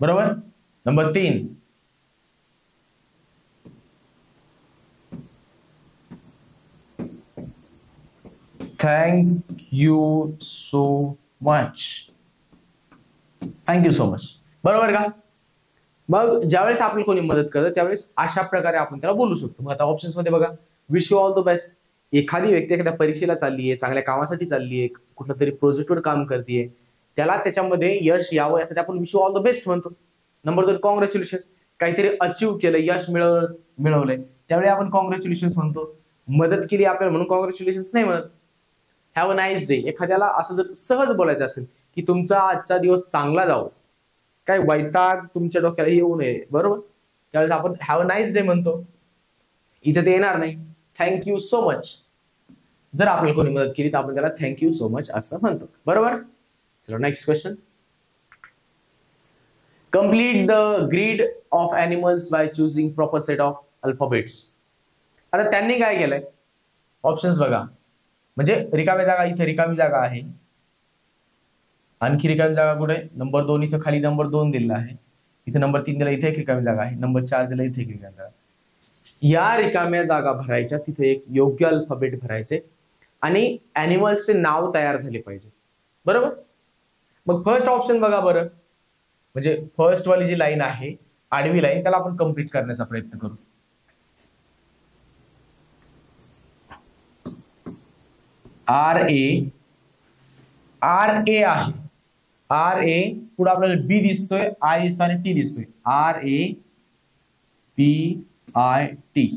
बरोबर. Number 3, thank you so much. Thank you so much. बरोबर का? मग ज्यावेळेस आपल्याला कोणी मदत करतं त्यावेळेस अशा प्रकारे आपण त्याला बोलू शकतो. मग आता ऑप्शन्स मध्ये बघा, wish you all the best. एखादी व्यक्ती एखाद्या परीक्षेला चालली आहे, चांगल्या कामासाठी चालली आहे, कुठल्या तरी प्रोजेक्टवर काम करते, त्याला त्याच्यामध्ये यश यावं यासाठी आपण wish you all the best म्हणतो. Number 2, congratulation. काहीतरी अचीव्ह केलं, यश मिळवलंय, त्यावेळी आपण कॉंग्रॅच्युलेशन म्हणतो. मदत केली आपल्याला म्हणून कॉंग्रॅच्युलेशन नाही म्हणत. Have a nice day. एखाद्याला असं जर सहज बोलायचं असेल की तुमचा आजचा दिवस चांगला जावो, काय वैताग तुमच्या डोक्याला येऊ नये, बरोबर, त्यावेळेस आपण हॅव अ नाईस डे म्हणतो. इथे ते येणार नाही, थँक्यू सो मच. जर आपल्याला कोणी मदत केली तर आपण त्याला थँक्यू सो मच असं म्हणतो. बरोबर. चलो next question. Complete the grid of animals by choosing proper set of alphabets. आता त्यांनी काय केलंय? ऑप्शन्स बघा, म्हणजे रिकामी जागा, इथे रिकामी जागा आहे, आणखी रिकामी जागा कुठे? नंबर 2 इथं खाली नंबर 2 दिलेला आहे, इथे नंबर 3 दिला, इथे एक रिकामी जागा आहे, नंबर 4 दिला, इथे एक रिकामी जागा. या रिकाम्या जागा भरायच्या, तिथे एक योग्य अल्फाबेट भरायचे आणि अॅनिमल्सचे नाव तयार झाले पाहिजे. बरोबर. मग फर्स्ट ऑप्शन बघा बरं, म्हणजे फर्स्ट वाली जी लाईन आहे आडवी लाईन, त्याला आपण कंप्लीट करण्याचा प्रयत्न करू. आर ए आहे, आर ए पुढे आपल्याला बी दिसतोय, आय दिसतोय आणि टी दिसतोय. RAPIT.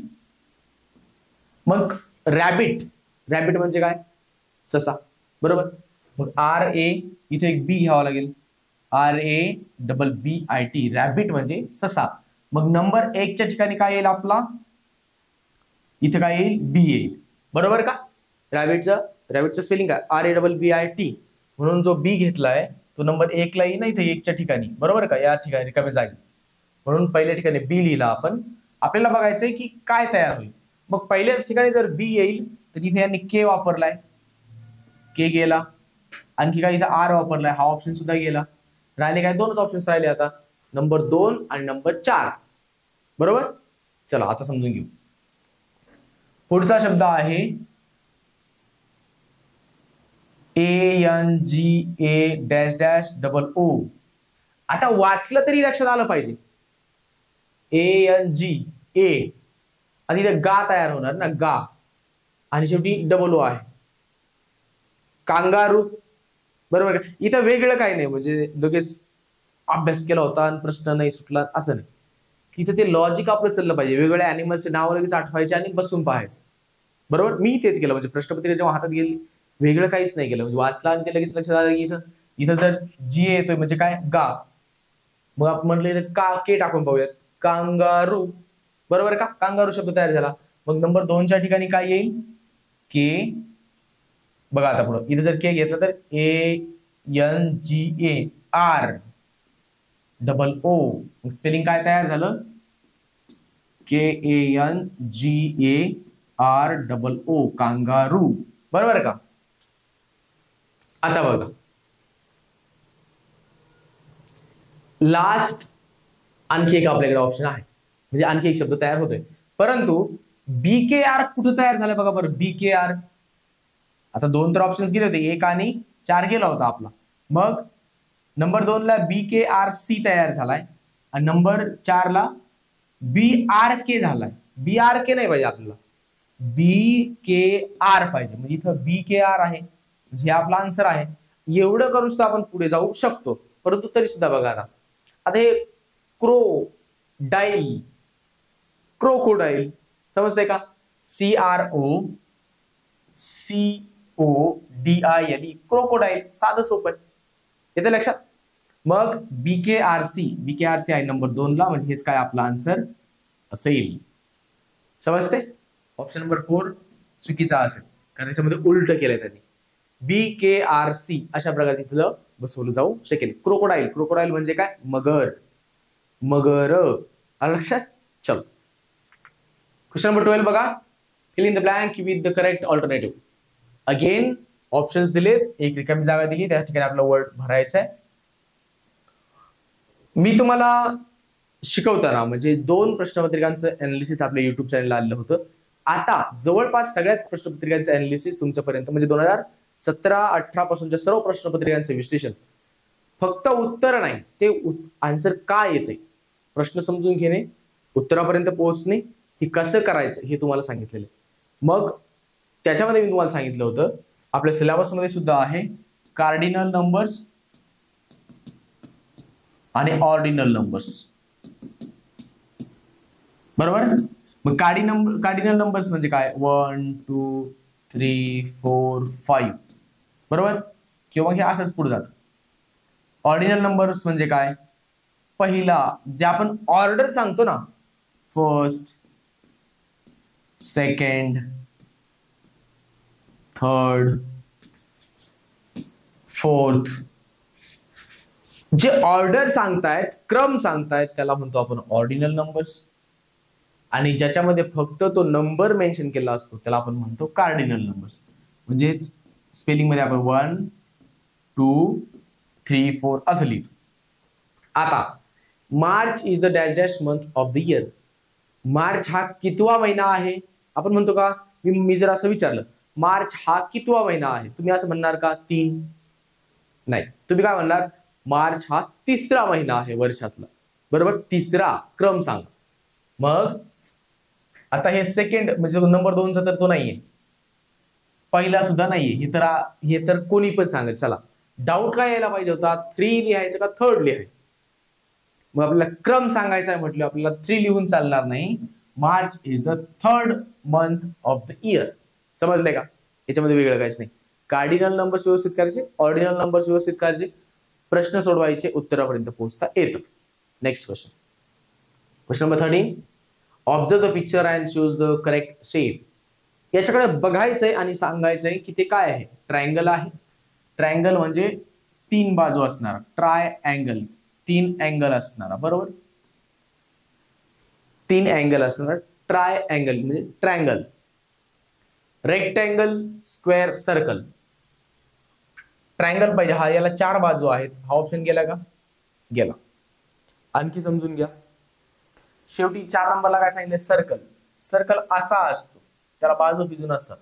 मग रॅबिट म्हणजे काय? ससा. बरोबर. मग RA इथे एक बी घ्यावा लागेल, RABBIT, रॅबिट म्हणजे ससा. मग नंबर 1 च्या ठिकाणी काय येईल आपला? इथे काय येईल? बी येईल. बरोबर का? रॅबिटचं स्पेलिंग काय? RABBIT. म्हणून जो बी घेतलाय तो नंबर 1 ला येईल ना, इथे 1 च्या ठिकाणी. बरोबर का? या ठिकाणी रिकामी जागी, म्हणून पहिल्या ठिकाणी बी लिहिला आपण. आपल्याला बघायचंय की काय तयार होईल. मग पहिल्याच ठिकाणी जर बी येईल तर इथे यांनी के वापरलाय, के गेला. आणखी काय इथं आर वापरलाय, हा ऑप्शन सुद्धा गेला. राहिले काय, दोनच ऑप्शन राहिले आता, नंबर 2 आणि नंबर 4. बरोबर. चला आता समजून घेऊ. पुढचा शब्द आहे ANGA-O. आता वाचलं तरी लक्षात आलं पाहिजे. ANGA आणि इथे गा तयार होणार ना, गा, आणि शेवटी डबल ओ आहे, कांगारू. बरोबर का. इथं वेगळं काही नाही, म्हणजे लगेच अभ्यास केला होता आणि प्रश्न नाही सुटला असं नाही. इथं ते लॉजिक आपलं चाललं पाहिजे. वेगवेगळ्या अॅनिमल्सचे नाव लगेच आठवायचे आणि बसून पाहायचं. बरोबर. मी तेच केलं, म्हणजे प्रश्नपत्रिका जेव्हा हातात गेली वेगळं काहीच नाही केलं, म्हणजे वाचला आणि ते लगेच लक्षात आलं की इथं जर जी येतोय म्हणजे काय, गा. मग आपण म्हटलं इथं का, के टाकून पाहूयात, कांगारू. बरोबर का. कांगारू शब्द तयार झाला. मग नंबर 2च्या ठिकाणी काय येईल, के. बघा आता पुढं इथं जर के घेतलं तर ANGAR-O. स्पेलिंग काय तयार झालं, KANGAR-O, कांगारू. बरोबर का. आता बघा लास्ट आणखी एक आपल्याकडे ऑप्शन आहे, म्हणजे आणखी एक शब्द तयार होतोय, परंतु BKR कुठं तयार झालं बघा बरं. BKR, आता 2 तर ऑप्शन्स गेले होते, 1 आणि 4 गेला होता आपला. मग नंबर 2 ला BKRC तयार झालाय आणि नंबर 4 ला BRK झालाय. BRK नाही पाहिजे आपल्याला, BKR पाहिजे. म्हणजे इथं BKR आहे, म्हणजे हे आपला आन्सर आहे. एवढं करून सुद्धा आपण पुढे जाऊ शकतो, परंतु तरी सुद्धा बघा आता हे क्रोकोडाईल समजतंय का, CROCODILE, क्रोकोडाईल. साधं सोपं आहे, येते लक्षात. मग BKRC आहे नंबर 2 ला, म्हणजे हेच काय आपला आन्सर असेल. समजते. ऑप्शन नंबर 4 चुकीचा असेल, कारण त्याच्यामध्ये उलट केलंय त्यांनी. BKRC अशा प्रकारे तिथलं बसवलं जाऊ शकेल. क्रोकोडाईल म्हणजे काय, मगर. आलं लक्षात. चलो क्वेश्चन नंबर 12 बघा. Fill in the blank with the correct alternative. Again options दिलेत, एक रिकामी जागा दिली, त्या ठिकाणी आपलं वर्ड भरायचं आहे. मी तुम्हाला शिकवताना म्हणजे 2 प्रश्नपत्रिकांचं अनालिसिस आपल्या युट्यूब चॅनलला आलेलं होतं. आता जवळपास सगळ्याच प्रश्नपत्रिकांचं अनालिसिस तुमच्यापर्यंत, म्हणजे 2017-18 पासूनच्या सर्व प्रश्नपत्रिकांचे विश्लेषण. फक्त उत्तर नाही, ते आन्सर काय येते, प्रश्न समजून घेणे, उत्तरापर्यंत पोहोचणे, हे कसं करायचं हे तुम्हाला सांगितलेलं आहे. मग त्याच्यामध्ये मी तुम्हाला सांगितलं होतं, आपल्या सिलेबसमध्ये सुद्धा आहे, कार्डिनल नंबर्स आणि ऑर्डिनल नंबर्स. बरोबर. मग कार्डिनल नंबर्स म्हणजे काय, 1 2 3 4 5. बरोबर. किंवा हे असंच पुढे जात. ऑर्डिनल नंबर्स म्हणजे काय, पहिला जे आपण ऑर्डर सांगतो ना, फर्स्ट, सेकंड, थर्ड, फोर्थ, जे ऑर्डर सांगतायत, क्रम सांगतायत, त्याला म्हणतो आपण ऑर्डिनल नंबर्स. आणि ज्याच्यामध्ये फक्त तो नंबर मेन्शन केला असतो त्याला आपण म्हणतो कार्डिनल नंबर्स. म्हणजे स्पेलिंग मध्ये आपण 1 2 3 4 असं लिहितो. आता March is the dash dash month of the year. March हा कितवा महिना आहे आपण म्हणतो का, मी जर असं विचारलं मार्च हा कितवा महिना आहे, तुम्ही असं म्हणणार का 3? नाही, तुम्ही काय म्हणणार, मार्च हा 3रा महिना आहे वर्षातला. बरोबर. 3रा क्रम सांगा. मग आता हे सेकंड म्हणजे नंबर 2चा तर तो नाहीये, पहिला सुद्धा नाहीये, हे तर कोणी पण सांगेल. चला डाऊट काय यायला पाहिजे होता, 3 लिहायचं का 3rd लिहायचं. मग आपल्याला क्रम सांगायचा आहे म्हटलं, आपल्याला 3 लिहून चालणार नाही. March is the 3rd month of the year. समजलंय का. याच्यामध्ये वेगळं काहीच नाही. कार्डिनल नंबर्स व्यवस्थित करायचे, ऑर्डिनल नंबर्स व्यवस्थित करायचे, प्रश्न सोडवायचे, उत्तरापर्यंत पोहोचता येतं. Next question. Question number 13. Observe the picture and choose the correct shape. याच्याकडे बघायचंय आणि सांगायचंय की ते काय आहे. ट्रायंगल आहे. ट्रायंगल म्हणजे 3 बाजू असणारा, ट्राय अँगल, 3 अँगल असणारा. बरोबर. 3 अँगल असणारा ट्राय अँगल म्हणजे triangle. Rectangle, square, circle. Triangle पाहिजे, हा याला 4 बाजू आहेत, हा ऑप्शन गेला का? गेला. आणखी समजून घ्या. शेवटी 4 नंबरला काय सांगितलं? सर्कल. सर्कल असा असतो, त्याला बाजू बिजून असतात,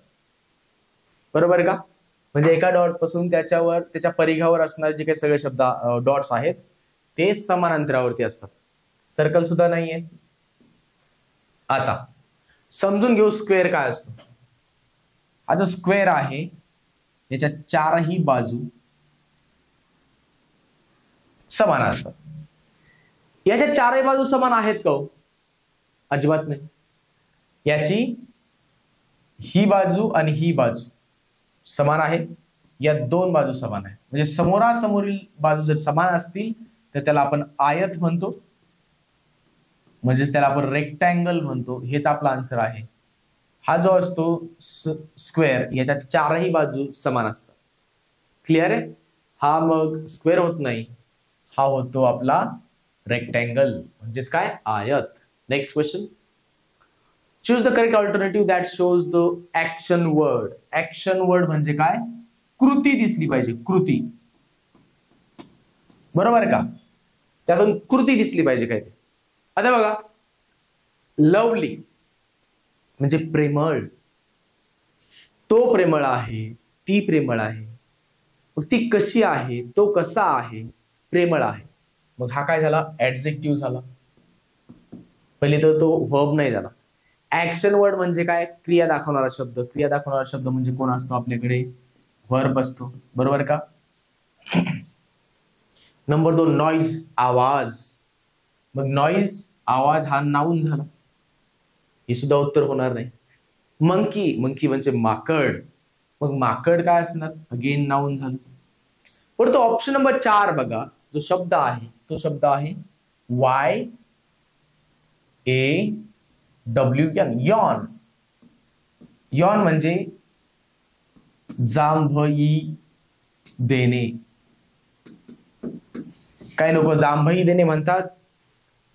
बरोबर का? म्हणजे एका डॉट पासून त्याच्यावर त्याच्या परिघावर असणारे जे काही सगळे शब्द डॉट्स आहेत ते समान अंतरावरती असतात. सर्कल सुद्धा नाहीये. आता समजून घेऊ स्क्वेअर काय असतो. हा जो स्क्वेअर आहे याच्या 4ही बाजू समान असतात. याच्या 4ही बाजू समान आहेत का? अजिबात नाही. याची ही बाजू आणि ही बाजू समान आहे, या 2 बाजू समान आहेत. म्हणजे समोरासमोरील बाजू जर समान असतील तर त्याला आपण आयत म्हणतो, म्हणजेच त्याला आपण रेक्टँगल म्हणतो. हेच आपला आन्सर आहे. हा जो असतो स्क्वेअर, याच्या 4ही बाजू समान असतात. क्लिअर आहे? हा मग स्क्वेअर होत नाही, हा होतो आपला रेक्टँगल, म्हणजेच काय? आयत. Next question. Choose the correct alternative that shows the action word. Action word म्हणजे काय? कृती दिसली पाहिजे, कृती. बरोबर का? त्यातून कृती दिसली पाहिजे काय ते. आता बघा, लवली म्हणजे प्रेमळ. तो प्रेमळ आहे, ती प्रेमळ आहे. मग ती कशी आहे, तो कसा आहे? प्रेमळ आहे. मग हा काय झाला? ऍडजेक्टिव्ह झाला. पहिले तर तो व्हर्ब नाही झाला. ऍक्शन वर्ड म्हणजे काय? क्रिया दाखवणारा शब्द. क्रिया दाखवणारा शब्द म्हणजे कोण असतो आपल्याकडे? व्हर्ब असतो, बरोबर का? नंबर 2, नॉइज, आवाज. मग नॉइज, आवाज हा नाऊन झाला, हे सुद्धा उत्तर होणार नाही. मंकी, मंकी म्हणजे माकड. मग माकड काय असणार? अगेन नाऊन झालं. पण तो ऑप्शन नंबर 4 बघा, जो शब्द आहे तो शब्द आहे YAWN, यॉन. यॉन म्हणजे जांभई देणे. काही लोक जांभई देणे म्हणतात,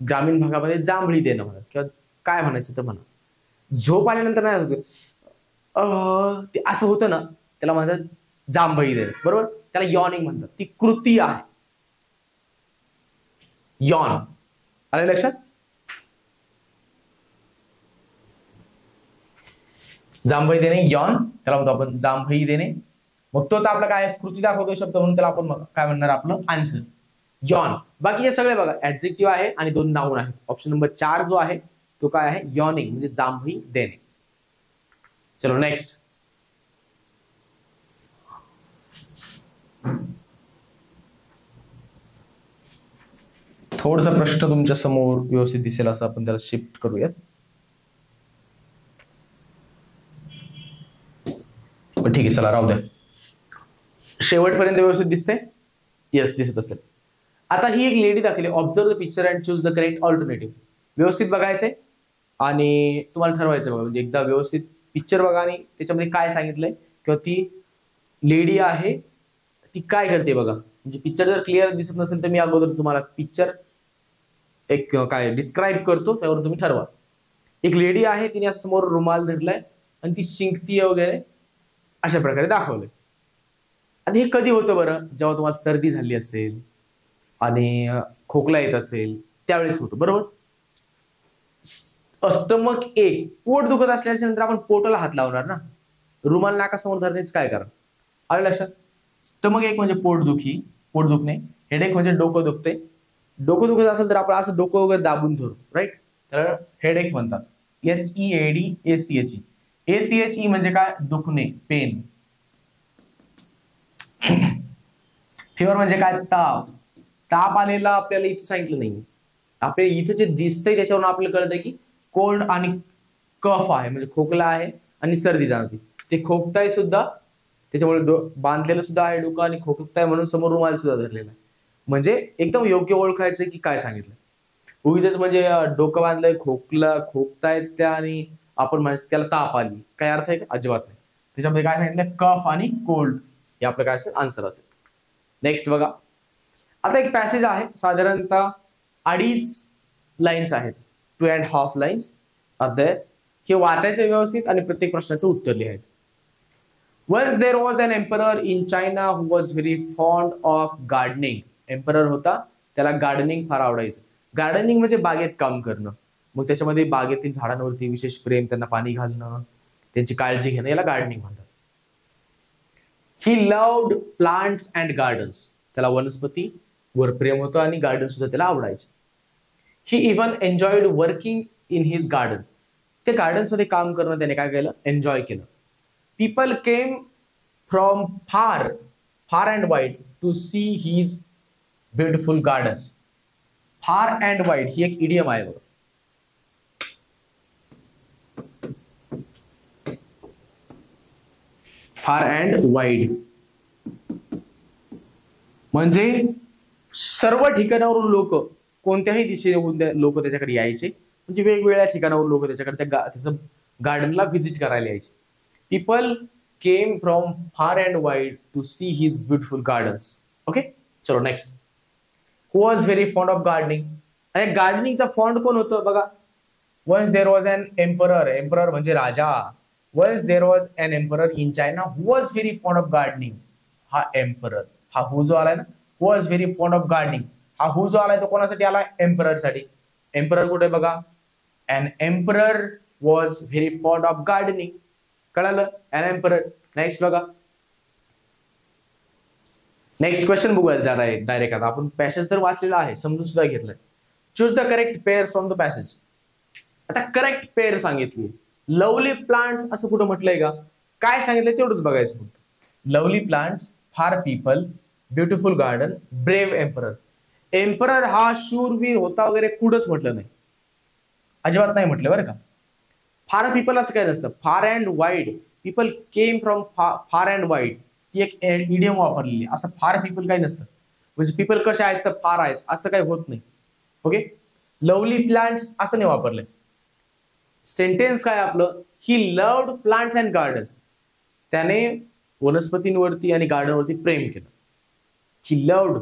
ग्रामीण भागामध्ये जांभळी देणं म्हणतात, किंवा काय म्हणायचं तर म्हणा. झोप आल्यानंतर नाही होत ते असं होतं ना, त्याला म्हणतात जांभई देणे, बरोबर? त्याला यॉनिंग म्हणतात. ती कृती आहे, यॉन. आलं लक्षात? जांभई देणे, यॉन, त्याला म्हणतो आपण जांभई देणे. मग तोच आपला काय कृती दाखवतो शब्द, म्हणून त्याला आपण काय म्हणणार? आपलं आन्सर यॉन. बाकीचे सगळे बघा ऍडजेक्टिव्ह आहे आणि 2 नाऊन आहेत. ऑप्शन नंबर 4 जो आहे तो काय आहे? यॉनिंग म्हणजे जांभई देणे. चलो नेक्स्ट. थोडासा प्रश्न तुमच्या समोर व्यवस्थित दिसेल असं आपण त्याला शिफ्ट करूयात. ठीक आहे, चला राहू द्या. शेवटपर्यंत व्यवस्थित दिसते? यस, दिसत असेल. आता ही एक लेडी दाखवली. Observe the picture and choose the correct alternative. व्यवस्थित बघायचंय आणि तुम्हाला ठरवायचं बघा. म्हणजे एकदा व्यवस्थित पिक्चर बघा आणि त्याच्यामध्ये काय सांगितलंय किंवा ती लेडी आहे ती काय करते बघा. म्हणजे पिक्चर जर क्लिअर दिसत नसेल तर मी अगोदर तुम्हाला पिक्चर एक काय डिस्क्राईब करतो, त्यावर तुम्ही ठरवा. एक लेडी आहे, तिने असं समोर रुमाल धरलाय आणि ती शिंकतीये वगैरे अशा प्रकारे दाखवलंय. आणि हे कधी होतं बरं? जेव्हा तुम्हाला सर्दी झाली असेल आणि खोकला येत असेल त्यावेळेस होतं, बरोबर? स्टमक एक, पोट दुखत असल्याच्या नंतर आपण पोटाला हात लावणार ना. रुमाल नाकासमोर धरण्याचं काय कारण? आलं लक्षात? स्टमक एक म्हणजे पोटदुखी, पोट दुखणे. हेडेक म्हणजे डोकं दुखते. डोकं दुखत असेल तर आपण असं डोकं वगैरे दाबून धरू, राईट? तर हेडेक म्हणतात. HEADACHE. ACHE म्हणजे काय? दुखणे, पेन. फिवर म्हणजे काय? ताप. ताप आलेला आपल्याला इथे सांगितलं नाही. आपल्याला इथे जे दिसतंय त्याच्यावरून आपल्याला कळतंय की कोल्ड आणि कफ आहे, म्हणजे खोकला आहे आणि सर्दी जाणवते. ते खोकताय सुद्धा, त्याच्यामुळे बांधलेलं सुद्धा आहे डोकं आणि खोकताय म्हणून समोर रुमाल सुद्धा धरलेला आहे. म्हणजे एकदम योग्य ओळखायचं की काय सांगितलं. उगीच म्हणजे डोकं बांधलंय, खोकतायत त्या आणि आपण म्हणायचं त्याला ताप आली, काय अर्थ आहे का? अजिबात नाही. त्याच्यामध्ये काय सांगितलं? कफ आणि कोल्ड हे आपलं काय असेल? आन्सर असेल. नेक्स्ट बघा. आता एक पॅसेज आहे, साधारणतः 2.5 लाईन्स आहेत. 2.5 लाईन्स आर देअर. हे वाचायचं व्यवस्थित आणि प्रत्येक प्रश्नाचं उत्तर लिहायचं. Once there was an emperor in China who was very fond of gardening. Emperor होता, त्याला गार्डनिंग फार आवडायचं. गार्डनिंग म्हणजे बागेत काम करणं. मग त्याच्यामध्ये बागेतील झाडांवरती विशेष प्रेम, त्यांना पाणी घालणं, त्यांची काळजी घेणं, याला गार्डनिंग म्हणतात. He loved plants and gardens. त्याला वनस्पती वर प्रेम होतं आणि गार्डन सुद्धा त्याला आवडायचे. He even enjoyed working in his gardens. ते गार्डन्स मध्ये काम करणं त्याने काय केलं, एन्जॉय केलं. People came from far and wide to see his beautiful gardens. Far and wide ही एक इडियम आहे बघा. फार अँड वाईड म्हणजे सर्व ठिकाणावरून लोक, कोणत्याही दिशेने लोक त्याच्याकडे यायचे. म्हणजे वेगवेगळ्या ठिकाणावरून लोक त्याच्याकडे त्याचं गार्डनला व्हिजिट करायला यायचे. People came from far and wide to see his beautiful gardens. Okay, चलो next. Who was very fond of gardening. आणि गार्डनिंगचा फॉन्ड कोण होतं बघा. Once there was an emperor. Emperor म्हणजे राजा. Once there was an emperor in China who was very fond of gardening. हा emperor, हा हु जो आलाय ना, who was very fond of gardening. हा हु जो आलाय तो कोणासाठी आलाय, एम्परर साठी. एम्परर कुठे बघा, an emperor was very fond of gardening. कळालं, अन एम्परर. नेक्स्ट बघा, नेक्स्ट क्वेश्चन बघूया डायरेक्ट. आता आपण पॅसेज तर वाचलेला आहे, समजून सुद्धा घेतलंय. Choose the correct pair from the passage. आता करेक्ट पेअर सांगितली. लवली प्लांट्स असं कुठं म्हटलंय का, काय सांगितलंय तेवढंच बघायचं फक्त. Lovely plants, far people, beautiful garden, brave emperor. Emperor हा शूरवीर होता वगैरे कुठंच म्हटलं नाही, अजिबात नाही म्हटलं बरं का. फार पीपल असं काय नसतं. फार and wide, people came from far and wide, ती एक इडियम वापरलेली. असं फार पीपल काही नसतं. म्हणजे पीपल कसे आहेत तर फार आहेत असं काही होत नाही. ओके, लवली प्लांट्स असं नाही वापरलंय. सेंटेन्स काय आपलं, he loved plants and gardens. त्याने वनस्पतींवरती आणि गार्डनवरती प्रेम केलं. He loved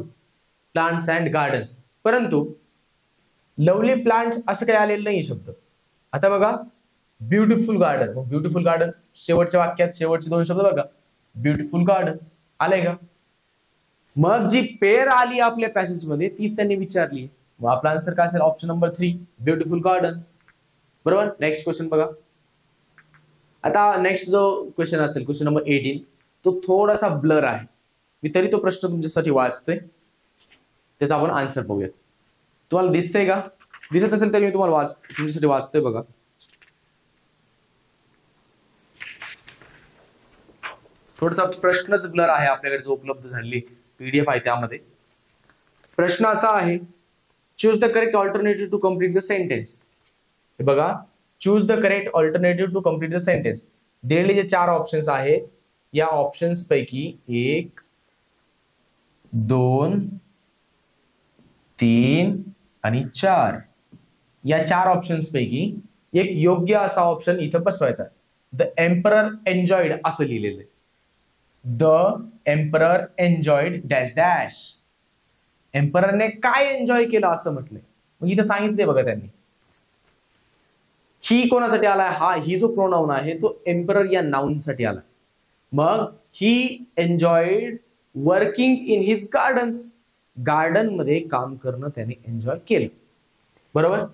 plants and gardens. परंतु लवली प्लांट्स असं काही आलेलं नाही शब्द. आता बघा, ब्युटिफुल गार्डन. मग ब्युटिफुल गार्डन शेवटच्या वाक्यात शेवटचे दोन शब्द बघा, ब्युटिफुल गार्डन आलंय का. मग जी पेअर आली आपल्या पॅसेज मध्ये तीच त्यांनी विचारली. मग आपला आन्सर काय असेल, ऑप्शन नंबर 3, ब्युटिफुल गार्डन. बरोबर. नेक्स्ट क्वेश्चन बघा. आता नेक्स्ट जो क्वेश्चन असेल, क्वेश्चन नंबर 18, तो थोडासा ब्लर आहे. मी तरी तो प्रश्न तुमच्यासाठी वाचतोय, त्याचा आपण आन्सर बघूयात. तुम्हाला दिसतंय का, दिसत असेल तरी मी तुम्हाला तुमच्यासाठी वाचतोय बघा. थोडासा प्रश्नच ब्लर आहे आपल्याकडे जो उपलब्ध झालेली पीडीएफ आहे त्यामध्ये. प्रश्न असा आहे, choose the correct alternative to complete the sentence. हे बघा, choose the correct alternative to complete the sentence. दिलेले जे 4 ऑप्शन्स आहेत, या ऑप्शन्स पैकी 1, 2, 3 आणि 4, या 4 ऑप्शन्स पैकी एक योग्य असा ऑप्शन इथं बसवायचा. द एम्परर एन्जॉयड असं लिहिलेलं आहे. The emperor enjoyed dash dash. एम्पररने काय एन्जॉय केलं असं म्हटलंय. मग इथं सांगितलंय बघा त्यांनी. ही कोणासाठी आलाय, हा ही जो प्रोनाउन आहे तो एम्परर या नाउन साठी आला. मग he enjoyed working in his gardens. Garden मध्ये काम करणं त्याने एन्जॉय केलं. बरोबर.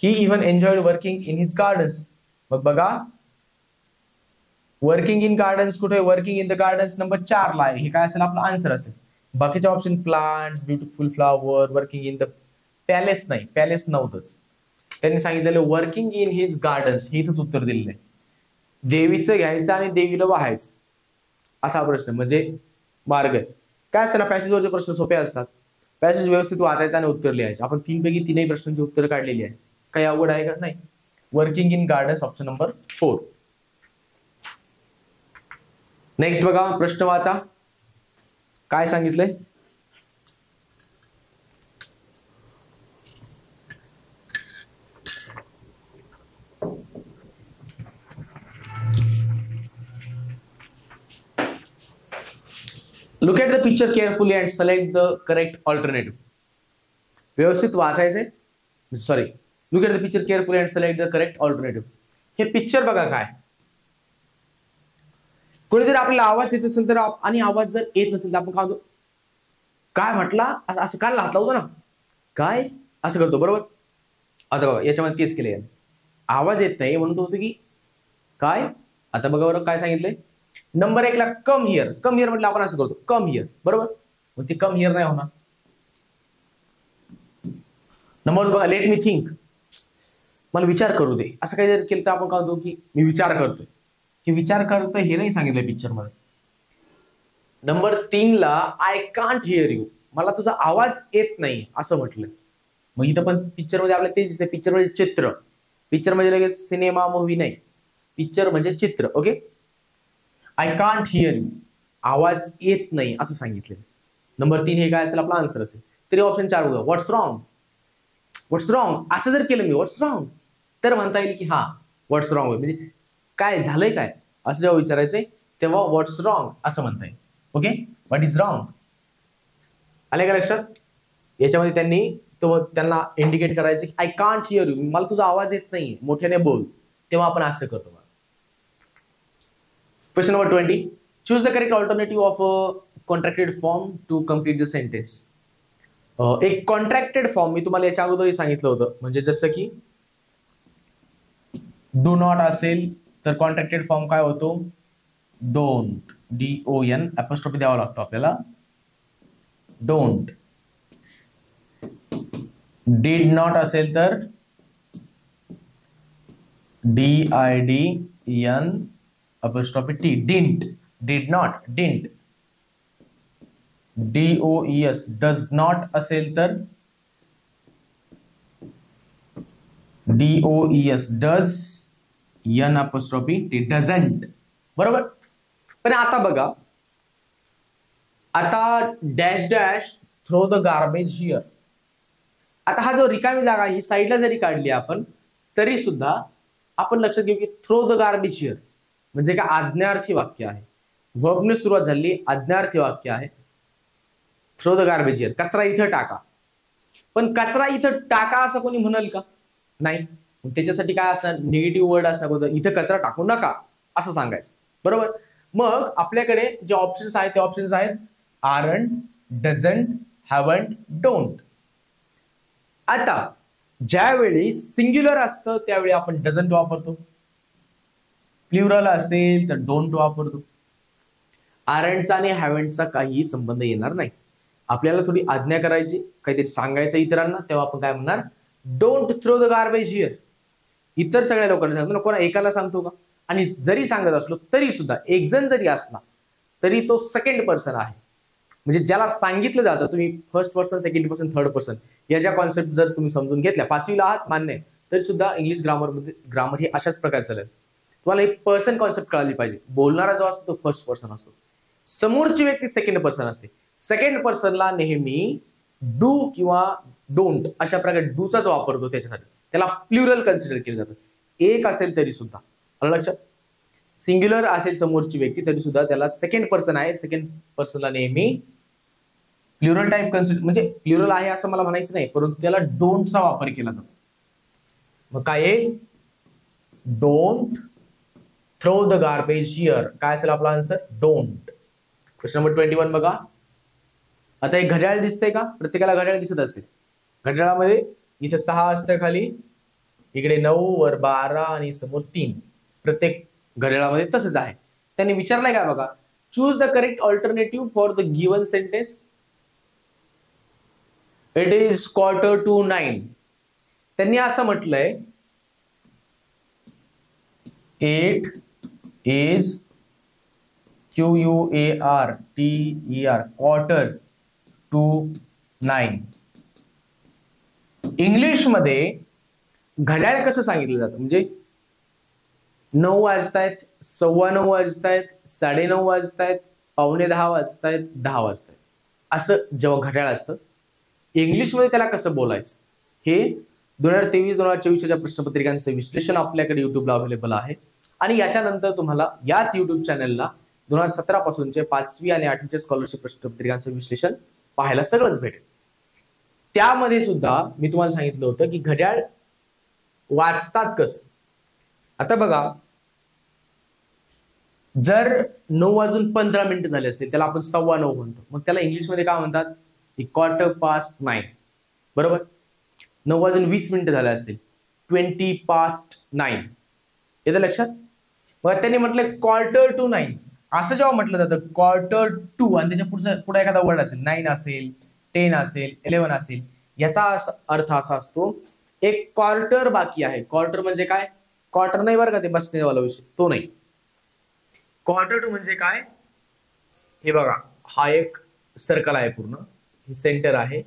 He even enjoyed working in his gardens. मग बघा, वर्किंग इन गार्डन्स कुठे, working in the gardens number 4 ला आहे. हे काय असेल आपला आन्सर असेल. बाकीचे option plants, beautiful flower, working in the palace नाही, पॅलेस नव्हतंच. त्यांनी सांगितलेलं वर्किंग इन हिज गार्डन्स. हे इथंच उत्तर दिलेलं आहे. देवीचं घ्यायचं आणि देवीला वाहायचं असा प्रश्न म्हणजे मार्ग आहे. काय असतं ना, पॅसेजवरचे प्रश्न सोपे असतात. पॅसेज व्यवस्थित वाचायचं आणि उत्तर लिहायचं. आपण 3 पैकी 3 प्रश्नांची उत्तर काढलेली आहे. काही अवघड आहे का, नाही. Working in gardens option number 4. Next बघा, प्रश्न वाचा. काय सांगितलंय, look at the picture carefully and select the correct alternative. व्यवस्थित वाचायचंय. Sorry, look at the picture carefully and select the correct alternative. हे पिक्चर बघा काय. कोणी जर आपल्याला आवाज देत असेल तर आणि आवाज जर येत नसेल तर आपण काय म्हणतो, काय म्हटला, असं काल हात लावतो ना, काय असं करतो, बरोबर. आता बघा याच्यामध्ये तेच केलंय, आवाज येत नाही म्हणून तो होतो की काय. आता बघा बरं काय सांगितलंय, नंबर 1 ला कम हिअर. कम हिअर म्हटलं आपण असं करतो, कम हिअर, बरोबर. मग ते कम हिअर नाही होणार. नंबर 2 बघा, लेट मी थिंक, मला विचार करू दे. असं काही जर केलं तर आपण काय होतो की मी विचार करतोय, की विचार करतोय हे नाही सांगितलंय पिक्चर मध्ये. नंबर 3 ला आय कांट हिअर यू, मला तुझा आवाज येत नाही असं म्हटलं. मग इथं पण पिक्चर मध्ये आपल्याला ते दिसतंय, पिक्चर म्हणजे चित्र. पिक्चर म्हणजे लगेच सिनेमा मूवी नाही, पिक्चर म्हणजे चित्र. Okay, I can't hear you, आवाज येत नाही असं सांगितलं. नंबर 3 हे काय असेल आपला आन्सर असेल. तरी ऑप्शन 4 बघा, व्हॉट्स रॉंग. व्हॉट्स रॉंग असं जर केलं मी, व्हॉट्स रॉंग, तर म्हणता येईल की हा व्हॉट्स रॉंग, म्हणजे काय झालंय काय असं जेव्हा विचारायचंय तेव्हा व्हॉट्स रॉंग असं म्हणता येईल. Okay, what is wrong. आले का लक्षात. याच्यामध्ये त्यांना इंडिकेट करायचं की आय कांट हिअर यू, मला तुझा आवाज येत नाही, मोठ्याने बोल. तेव्हा आपण असं करतो. Question number 20, choose the correct alternative of contracted form to complete the sentence. एक कॉन्ट्रॅक्टेड फॉर्म मी तुम्हाला याच्या अगोदरही सांगितलं होतं, म्हणजे जसं की डू नॉट असेल तर कॉन्ट्रॅक्टेड फॉर्म काय होतो, डोंट, DON अपॉस्ट्रोफी द्यावा लागतो आपल्याला, डोंट. डीड नॉट असेल तर DIDN apostrophe T, didn't. Did not, didn't. DOES does not असेल तर DOES does, N apostrophe T, doesn't, बरोबर. पण आता बघा, आता dash dash throw the garbage here. आता हा जो रिकामी जागा ही साईडला जरी काढली आपण तरी सुद्धा आपण लक्षात घेऊ की थ्रो द गार्बेज हिअर म्हणजे काय आज्ञार्थी वाक्य आहे. वर्बने सुरुवात झाली, आज्ञार्थी वाक्य आहे. थ्रो द गार्बेज हिअर, कचरा इथं टाका. पण कचरा इथं टाका असं कोणी म्हणाल का, नाही. त्याच्यासाठी काय असणार, निगेटिव्ह वर्ड असणार, इथं कचरा टाकू नका असं सांगायचं, बरोबर. मग आपल्याकडे जे ऑप्शन्स आहेत ते ऑप्शन्स आहेत आरंट, डझंट, हॅवंट, डोंट. आता ज्यावेळी सिंग्युलर असतं त्यावेळी आपण डझंट वापरतो, प्लुरल असेल तर डोंट वापरतो. आरंटचा आणि हॅवंटचा काही संबंध येणार नाही. आपल्याला थोडी आज्ञा करायची, काहीतरी सांगायचं इतरांना, तेव्हा आपण काय म्हणणार, don't throw the garbage here. इतर सगळ्या लोकांना सांगतो ना, कोणा एकाला सांगतो का. आणि जरी सांगत असलो तरी सुद्धा एक जण जरी असला तरी तो सेकंड पर्सन आहे. म्हणजे ज्याला सांगितलं जातं, तुम्ही first person, second person, third person या ज्या कॉन्सेप्ट जर तुम्ही समजून घेतल्या, 5वीला आहात मान्य, तरी सुद्धा इंग्लिश ग्रामर हे अशाच प्रकारे चालेल. तुम्हाला एक पर्सन कॉन्सेप्ट कळाली पाहिजे. बोलणारा जो असतो तो फर्स्ट पर्सन असतो, समोरची व्यक्ती सेकंड पर्सन असते. सेकंड पर्सनला नेहमी डू किंवा डोंट अशा प्रकारे डूचाच वापरतो, त्याच्यासाठी त्याला प्लुरल कन्सिडर केलं जातं. एक असेल तरी सुद्धा, आलं लक्षात. सिंग्युलर असेल समोरची व्यक्ती तरी सुद्धा त्याला सेकंड पर्सन आहे, सेकंड पर्सनला नेहमी प्लुरल टाइप कन्सिडर, म्हणजे प्लुरल आहे असं मला म्हणायचं नाही, परंतु त्याला डोंटचा वापर केला जातो. मग काय आहे, don't throw the garbage here, काय असेल आपला आन्सर, डोंट. क्वेश्चन नंबर 21 बघा. आता एक घड्याळ दिसतंय का, प्रत्येकाला घड्याळ दिसत असते. घड्याळामध्ये इथे 6 असतं, खाली इकडे 9, वर 12 आणि समोर 3. प्रत्येक घड्याळामध्ये तसंच आहे. त्यांनी विचारलंय काय बघा, choose the correct alternative for the given sentence. It is 8:45. त्यांनी असं म्हटलंय, 8 is QUARTER, quarter to 9. English मध्ये घड्याळ कसं सांगितलं जातं, म्हणजे 9 वाजतायत, 9:15 वाजतायत, 9:30 वाजतायत, 9:45 वाजतायत, 10 वाजतायत, असं जेव्हा घड्याळ असतं. इंग्लिशमध्ये त्याला कसं बोलायचं हे 2023-2024च्या प्रश्नपत्रिकांचं विश्लेषण आपल्याकडे युट्यूबला अवेलेबल आहे. आणि याच्यानंतर तुम्हाला याच युट्यूब चॅनलला 2017 पासूनचे 5वी आणि 8वीच्या स्कॉलरशिप प्रश्नपत्रिकांचं विश्लेषण पाहायला सगळंच भेटेल. त्यामध्ये सुद्धा मी तुम्हाला सांगितलं होतं की घड्याळ वाजतात कसं. आता बघा, जर 9:15 झाले असतील त्याला आपण 9:15 म्हणतो, मग त्याला इंग्लिशमध्ये काय म्हणतात? (9:15) बरोबर. 9:20 झाले असतील (9:20). येतं लक्षात? मग त्यांनी म्हटलं (9:15) असं जेव्हा म्हटलं जातं (9:15) आणि त्याच्या पुढे एखादा वर्ड असेल, 9 असेल, 10 असेल, 11 असेल, याचा अर्थ असा असतो एक क्वार्टर बाकी आहे. क्वार्टर म्हणजे काय? क्वार्टर नाही बरं का, ते बसण्यावाला विषय तो नाही. (9:15) म्हणजे काय? हे बघा, हा एक सर्कल आहे पूर्ण, हे सेंटर आहे.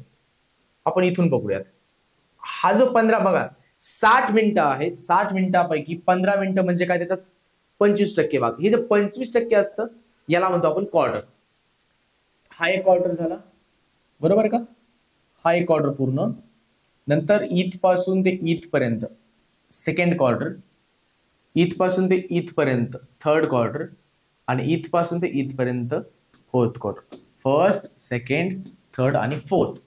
आपण इथून पकडूयात. हा जो 15 बघा 60 मिनिटं आहेत, 60 मिनिटांपैकी 15 मिनिटं म्हणजे काय? त्याच्यात 25% भाग. हे जे 25% असतं याला म्हणतो आपण क्वार्टर. हा एक क्वार्टर झाला, बरोबर का? हा एक क्वार्टर पूर्ण. नंतर इथपासून ते इथपर्यंत सेकंड क्वार्टर, इथपासून ते इथपर्यंत थर्ड क्वार्टर, आणि इथपासून ते इथपर्यंत fourth quarter. First, second, third आणि फोर्थ.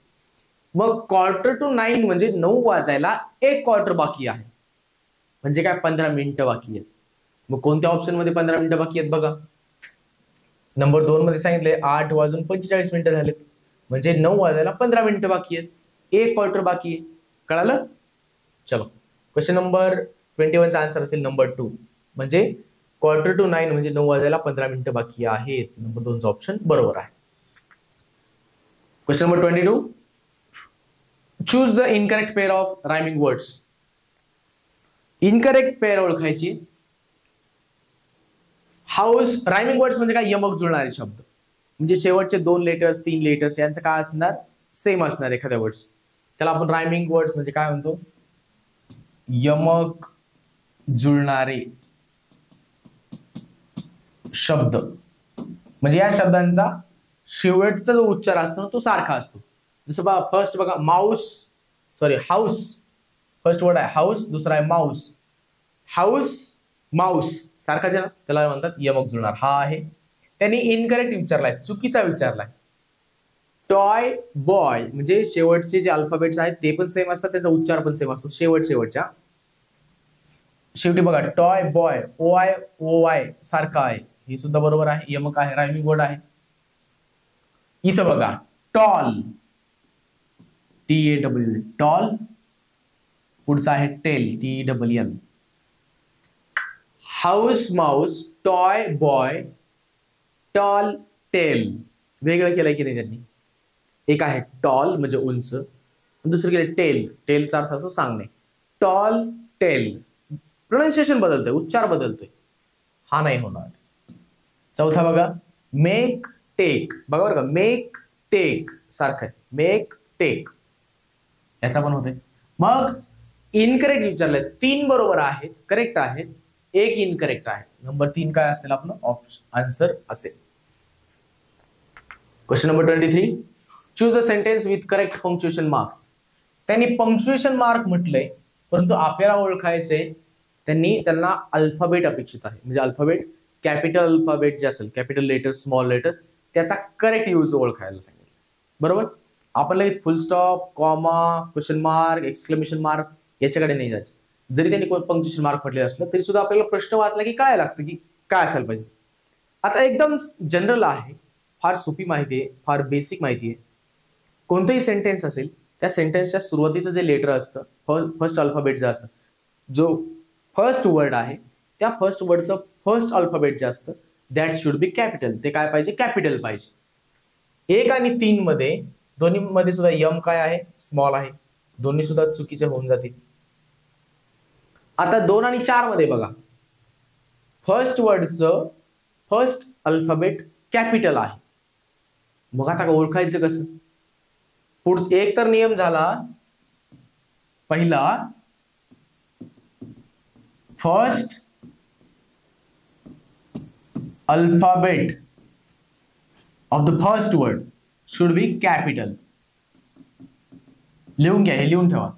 मग 9:15 म्हणजे 9 वाजायला एक क्वार्टर बाकी आहे, म्हणजे काय? 15 मिनिटं बाकी आहेत. मग कोणत्या ऑप्शन मध्ये 15 मिनिटं बाकी आहेत बघा? नंबर 2 मध्ये सांगितले 8:45 झालेत, म्हणजे 9 वाजायला 15 मिनिटं बाकी आहेत, एक क्वार्टर बाकी आहे. कळालं? चलो, क्वेश्चन नंबर 21 चा आन्सर असेल नंबर 2, म्हणजे 9:15 म्हणजे 9 वाजायला 15 मिनिटं बाकी आहेत. नंबर 2 चा ऑप्शन बरोबर आहे. Question number 22, choose the incorrect pair of rhyming words. Incorrect pair ओळखायची. हाऊस, रायमिंग वर्ड्स म्हणजे काय? यमक जुळणारे शब्द, म्हणजे शेवटचे 2 लेटर्स 3 लेटर्स यांचं काय असणार? सेम असणार एखाद्या वर्ड्स. त्याला आपण रायमिंग वर्ड्स म्हणजे काय म्हणतो? यमक जुळणारे शब्द. म्हणजे या शब्दांचा शेवटचा जो उच्चार असतो ना तो सारखा असतो. जसं बघा, फर्स्ट बघा Mouse, sorry house, first word आहे हाऊस, दुसरा आहे माऊस. हाऊस, माऊस सारखाच आहे ना, त्याला म्हणतात यमक जुळणार. हा आहे. त्यांनी इनकरेक्ट विचारलाय, चुकीचा विचारलाय. टॉय बॉय म्हणजे शेवटचे जे अल्फाबेट्स आहेत ते पण सेम असतात, त्याचा उच्चार पण सेम असतो शेवटच्या. शेवटी बघा टॉय बॉय, OI OY सारखा आहे, हे सुद्धा बरोबर आहे, यमक आहे, रायमिंग वर्ड आहे. इथं बघा टॉल, TALL, टॉल. पुढचा आहे tell, TELL. House, mouse, toy boy, tall, tell. वेगळं केलंय की नाही त्यांनी? एक आहे टॉल म्हणजे उंच, दुसरं केलं टेल, टेलचा अर्थ असं सांगणे. Tall, tail. प्रोनाउन्सिएशन बदलतोय, उच्चार बदलतोय, हा नाही होणार. चौथा बघा मेक, टेक. बघा बरं का, मेक, टेक सारखं आहे, मेक, टेक याचा पण होतंय. मग इनकरेक्ट विचारलंय, 3 बरोबर आहेत, करेक्ट आहेत, 1 इनकरेक्ट आहे. नंबर 3 काय असेल आपलं आन्सर असेल. Question number 23, choose the sentence with correct punctuation marks. त्यांनी पंक्च्युएशन मार्क म्हटलंय, परंतु आपल्याला ओळखायचंय त्यांना अल्फाबेट अपेक्षित आहे. म्हणजे अल्फाबेट, कॅपिटल अल्फाबेट जे असेल, कॅपिटल लेटर, स्मॉल लेटर, त्याचा करेक्ट यूज ओळखायला सांगितलं. बरोबर. आपण लगेच फुल stop, comma, question mark, exclamation mark याच्याकडे नाही जायचं. जरी त्यांनी पंक्च्युएशन मार्क म्हटले असलं तरी सुद्धा आपल्याला प्रश्न वाचला की काय लागतं की काय असायला पाहिजे. आता एकदम जनरल आहे, फार सोपी माहिती आहे, फार बेसिक माहिती आहे. कोणतंही सेंटेन्स असेल त्या सेंटेन्सच्या सुरुवातीचं जे लेटर असतं, फर्स्ट अल्फाबेट जे असतं, जो फर्स्ट वर्ड आहे त्या फर्स्ट वर्डचं फर्स्ट अल्फाबेट जे असतं दॅट शुड बी कॅपिटल. ते काय पाहिजे? कॅपिटल पाहिजे. 1 आणि 3 मध्ये दोन्ही मध्ये सुद्धा यम काय आहे? स्मॉल आहे. दोन्ही सुद्धा चुकीचे होऊन जातील. आता 2 आणि 4 मध्ये बघा, फर्स्ट वर्डचं फर्स्ट अल्फाबेट कॅपिटल आहे. मग आता ओळखायचं कसं? पुढचा एक तर नियम झाला पहिला, first alphabet of the first word should be capital. लिहून घ्या, हे लिहून ठेवा.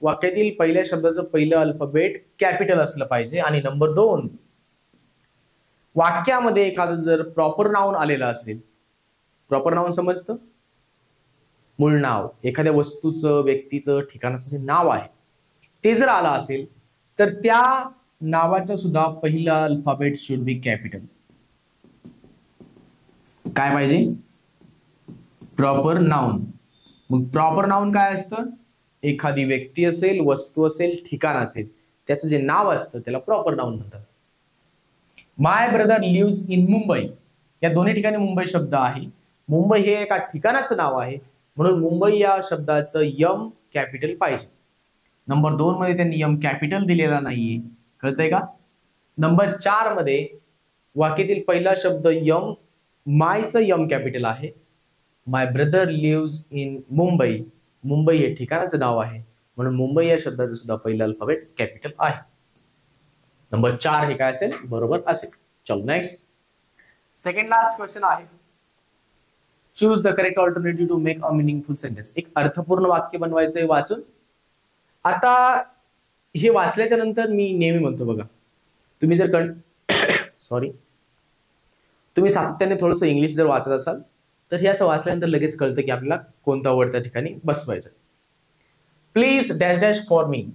वाक्यातील पहिल्या शब्दाचं पहिलं अल्फाबेट कॅपिटल असलं पाहिजे. आणि नंबर 2, वाक्यामध्ये एखादं जर प्रॉपर नाउन आलेलं असेल, प्रॉपर नाउन समजतं? मूळ नाव, एखाद्या वस्तूचं, व्यक्तीचं, ठिकाणाचं जे नाव आहे ते जर आलं असेल तर त्या नावाचा सुद्धा पहिला अल्फाबेट शुड बी कॅपिटल. काय पाहिजे? Proper noun. मग प्रॉपर नाउन काय असतं? एखादी व्यक्ती असेल, वस्तू असेल, ठिकाण असेल, त्याचं जे नाव असतं त्याला प्रॉपर नाउन म्हणतात. माय ब्रदर लिव्स इन मुंबई. या दोन्ही ठिकाणी मुंबई शब्द आहे. मुंबई हे एका ठिकाणाचं नाव आहे, म्हणून मुंबई या शब्दाचं यम कॅपिटल पाहिजे. नंबर 2 मध्ये त्यांनी यम कॅपिटल दिलेला नाहीये, कळतंय का? नंबर 4 मध्ये वाक्यातील पहिला शब्द यम, मायचं यम कॅपिटल आहे. My brother lives in Mumbai. Mumbai हे ठिकाणाचं नाव आहे, म्हणून मुंबई या शब्दाचं सुद्धा पहिलं अल्फाबेट कॅपिटल आहे. नंबर 4 हे काय असेल? बरोबर असेल. चलो नेक्स्ट. सेकंड लास्ट क्वेश्चन आहे. Choose the correct alternative to make a meaningful sentence. एक अर्थपूर्ण वाक्य बनवायचं आहे वाचून. आता हे वाचल्याच्या नंतर मी नेहमी म्हणतो बघा, तुम्ही जर सॉरी तुम्ही सातत्याने थोडंसं इंग्लिश जर वाचत असाल तर हे असं वाचल्यानंतर लगेच कळतं की आपल्याला कोणता वर्ड त्या ठिकाणी बसवायचा. Please dash dash for me.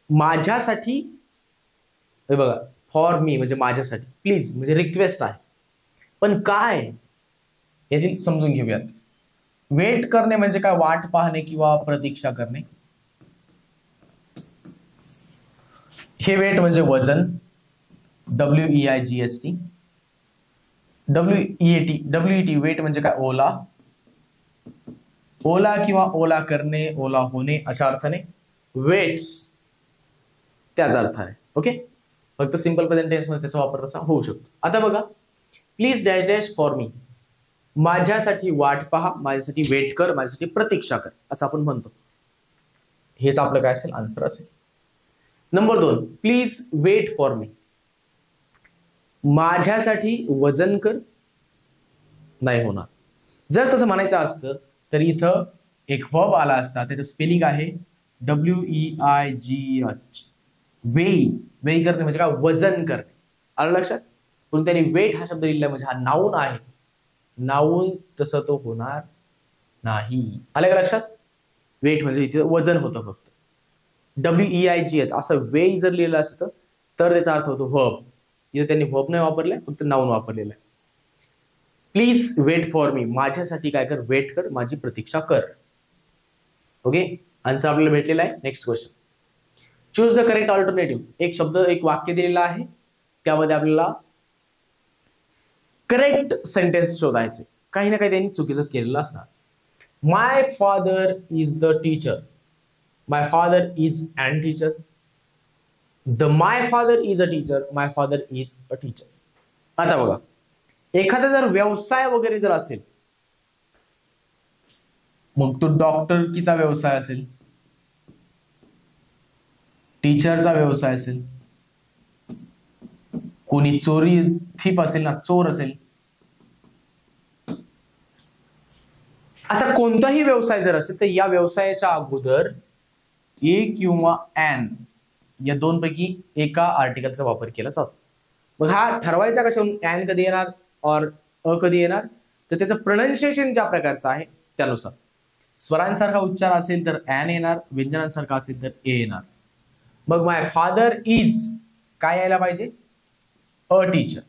माझ्यासाठी, हे बघा, फॉर मी म्हणजे माझ्यासाठी, प्लीज म्हणजे रिक्वेस्ट आहे, पण काय यातील समजून घेऊयात. वेट करणे म्हणजे काय? वाट पाहणे किंवा प्रतीक्षा करणे. हे वेट म्हणजे वजन, WEIGHT. WET वेट म्हणजे काय? ओला. ओला किंवा ओला करणे, ओला होणे अशा अर्थाने वेट्स त्याच अर्थाने. ओके, फक्त सिंपल प्रेझेंट टेन्स मध्ये त्याचा वापर तसा होऊ शकतो. आता बघा, please dash dash for me. माझ्यासाठी वाट पहा, माझ्यासाठी वेट कर, माझ्यासाठी प्रतीक्षा कर असं आपण म्हणतो. हेच आपलं काय असेल? आन्सर असेल. Number 2, please wait for me. माझ्यासाठी वजन कर, नाही होणार. जर तसं म्हणायचं असतं तर इथं एक वर्ब आला असता, त्याचं स्पेलिंग आहे WEIGH. वेई. वेई करणे म्हणजे काय? वजन करणे. आलं लक्षात? पण त्यांनी वेट हा शब्द लिहिला म्हणजे हा नाऊन आहे. नाऊन तसं तो होणार नाही. आलं का लक्षात? वेट म्हणजे इथे वजन होतं फक्त. WEIGH असं वेई जर लिहिलं असतं तर त्याचा अर्थ होतो वर्ब. इथे त्यांनी वर्ब नाही वापरलाय, फक्त नाऊन वापरलेलं आहे. Please wait for me. माझ्यासाठी काय कर? वेट कर, माझी प्रतीक्षा कर. ओके, आन्सर आपल्याला भेटलेला आहे. Next question. Choose the correct alternative. एक शब्द, एक वाक्य दिलेलं आहे, त्यामध्ये आपल्याला करेक्ट सेंटेन्स शोधायचे. काही ना काही त्यांनी चुकीचं केलेलं असणार. My father is the teacher. My father is an teacher. The my father is a teacher. My father is a teacher. आता बघा, एखादा जर व्यवसाय वगैरे जर असेल, मग तो डॉक्टरकीचा व्यवसाय असेल, टीचरचा व्यवसाय असेल, कोणी चोरी थीप असेल ना, चोर असेल, असा कोणताही व्यवसाय जर असेल तर या व्यवसायाच्या अगोदर ए किंवा एन या दोन पैकी एका आर्टिकलचा वापर केला जातो. मग हा ठरवायचा कशावरून? एन कधी येणार और अ कधी येणार? तर त्याचं प्रोनाउन्सिएशन ज्या प्रकारचं आहे त्यानुसार. स्वरांसारखा उच्चार असेल तर एन येणार, व्यंजनांसारखा असेल तर ए येणार. मग माय फादर इज काय यायला पाहिजे? A teacher.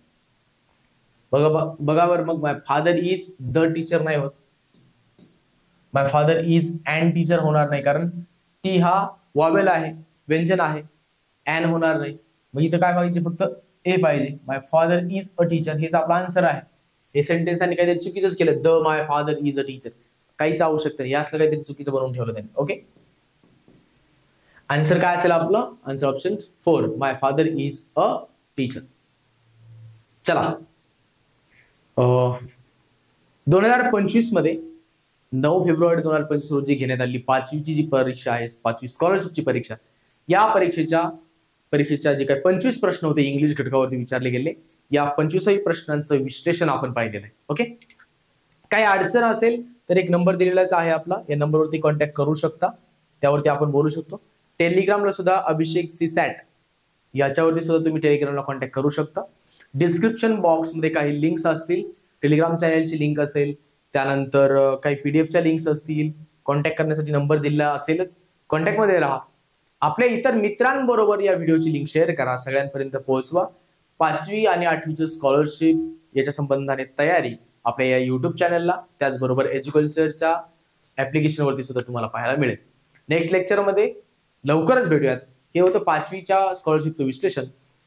बघा बरं, मग माय फादर इज द टीचर नाही होत. माय फादर इज अँड टीचर होणार नाही, कारण टी हा वॉवेल आहे, व्यंजन आहे, अँड होणार नाही. मग इथं काय पाहिजे? फक्त ए पाहिजे. माय फादर इज अ टीचर हेच आपला आन्सर आहे. हे सेंटेन्स त्यांनी काहीतरी चुकीचंच केलं. The my father is a teacher काहीच आवश्यकता नाही, असलं काहीतरी चुकीचं बनवून ठेवलं त्यांनी. ओके, आन्सर काय असेल आपलं? Answer option 4, my father is a teacher. चला, 2025 मध्ये 9 फेब्रुवारी 2025 रोजी घेण्यात आलेली 5वीची जी परीक्षा आहे, 5वी स्कॉलरशिपची परीक्षा, या परीक्षेच्या जे काही 25 प्रश्न होते इंग्लिश घटकावरती विचारले गेले, या 25ही प्रश्नांचं विश्लेषण आपण पाहिलेलं आहे. ओके, काही अडचण असेल तर एक नंबर दिलेलाच आहे आपला, या नंबरवरती कॉन्टॅक्ट करू शकता, त्यावरती आपण बोलू शकतो. टेलिग्रामला सुद्धा अभिषेक सीसॅट याच्यावरती सुद्धा तुम्ही टेलिग्रामला कॉन्टॅक्ट करू शकता. डिस्क्रिप्शन बॉक्समध्ये काही लिंक्स असतील, टेलिग्राम चॅनलची लिंक असेल, त्यानंतर काही पीडीएफच्या लिंक्स असतील, कॉन्टॅक्ट करण्यासाठी नंबर दिलेला असेलच. कॉन्टॅक्टमध्ये राहा. आपल्या इतर मित्रांबरोबर या व्हिडिओची लिंक शेअर करा, सगळ्यांपर्यंत पोहोचवा. 5वी आणि 8वीचं स्कॉलरशिप याच्या संबंधाने तयारी आपल्या या युट्यूब चॅनलला, त्याचबरोबर एज्युकल्चरच्या ऍप्लिकेशनवरती सुद्धा तुम्हाला पाहायला मिळेल. नेक्स्ट लेक्चरमध्ये लवकरच भेटूयात. हे होतं 5वीच्या स्कॉलरशिपचं विश्लेषण.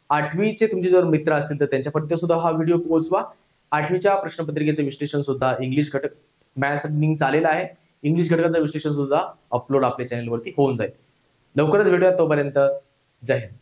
8वीचे तुमचे जर मित्र असतील तर त्यांच्यापर्यंत सुद्धा हा व्हिडिओ पोहोचवा. 8वीच्या प्रश्नपत्रिकेचं विश्लेषण सुद्धा इंग्लिश घटक मॅथ्स रीडिंग चालेलं आहे. इंग्लिश घटकाचं विश्लेषण सुद्धा अपलोड आपल्या चॅनलवरती होऊन जाईल. लवकरच भेटूयात. तोपर्यंत जय हिंद.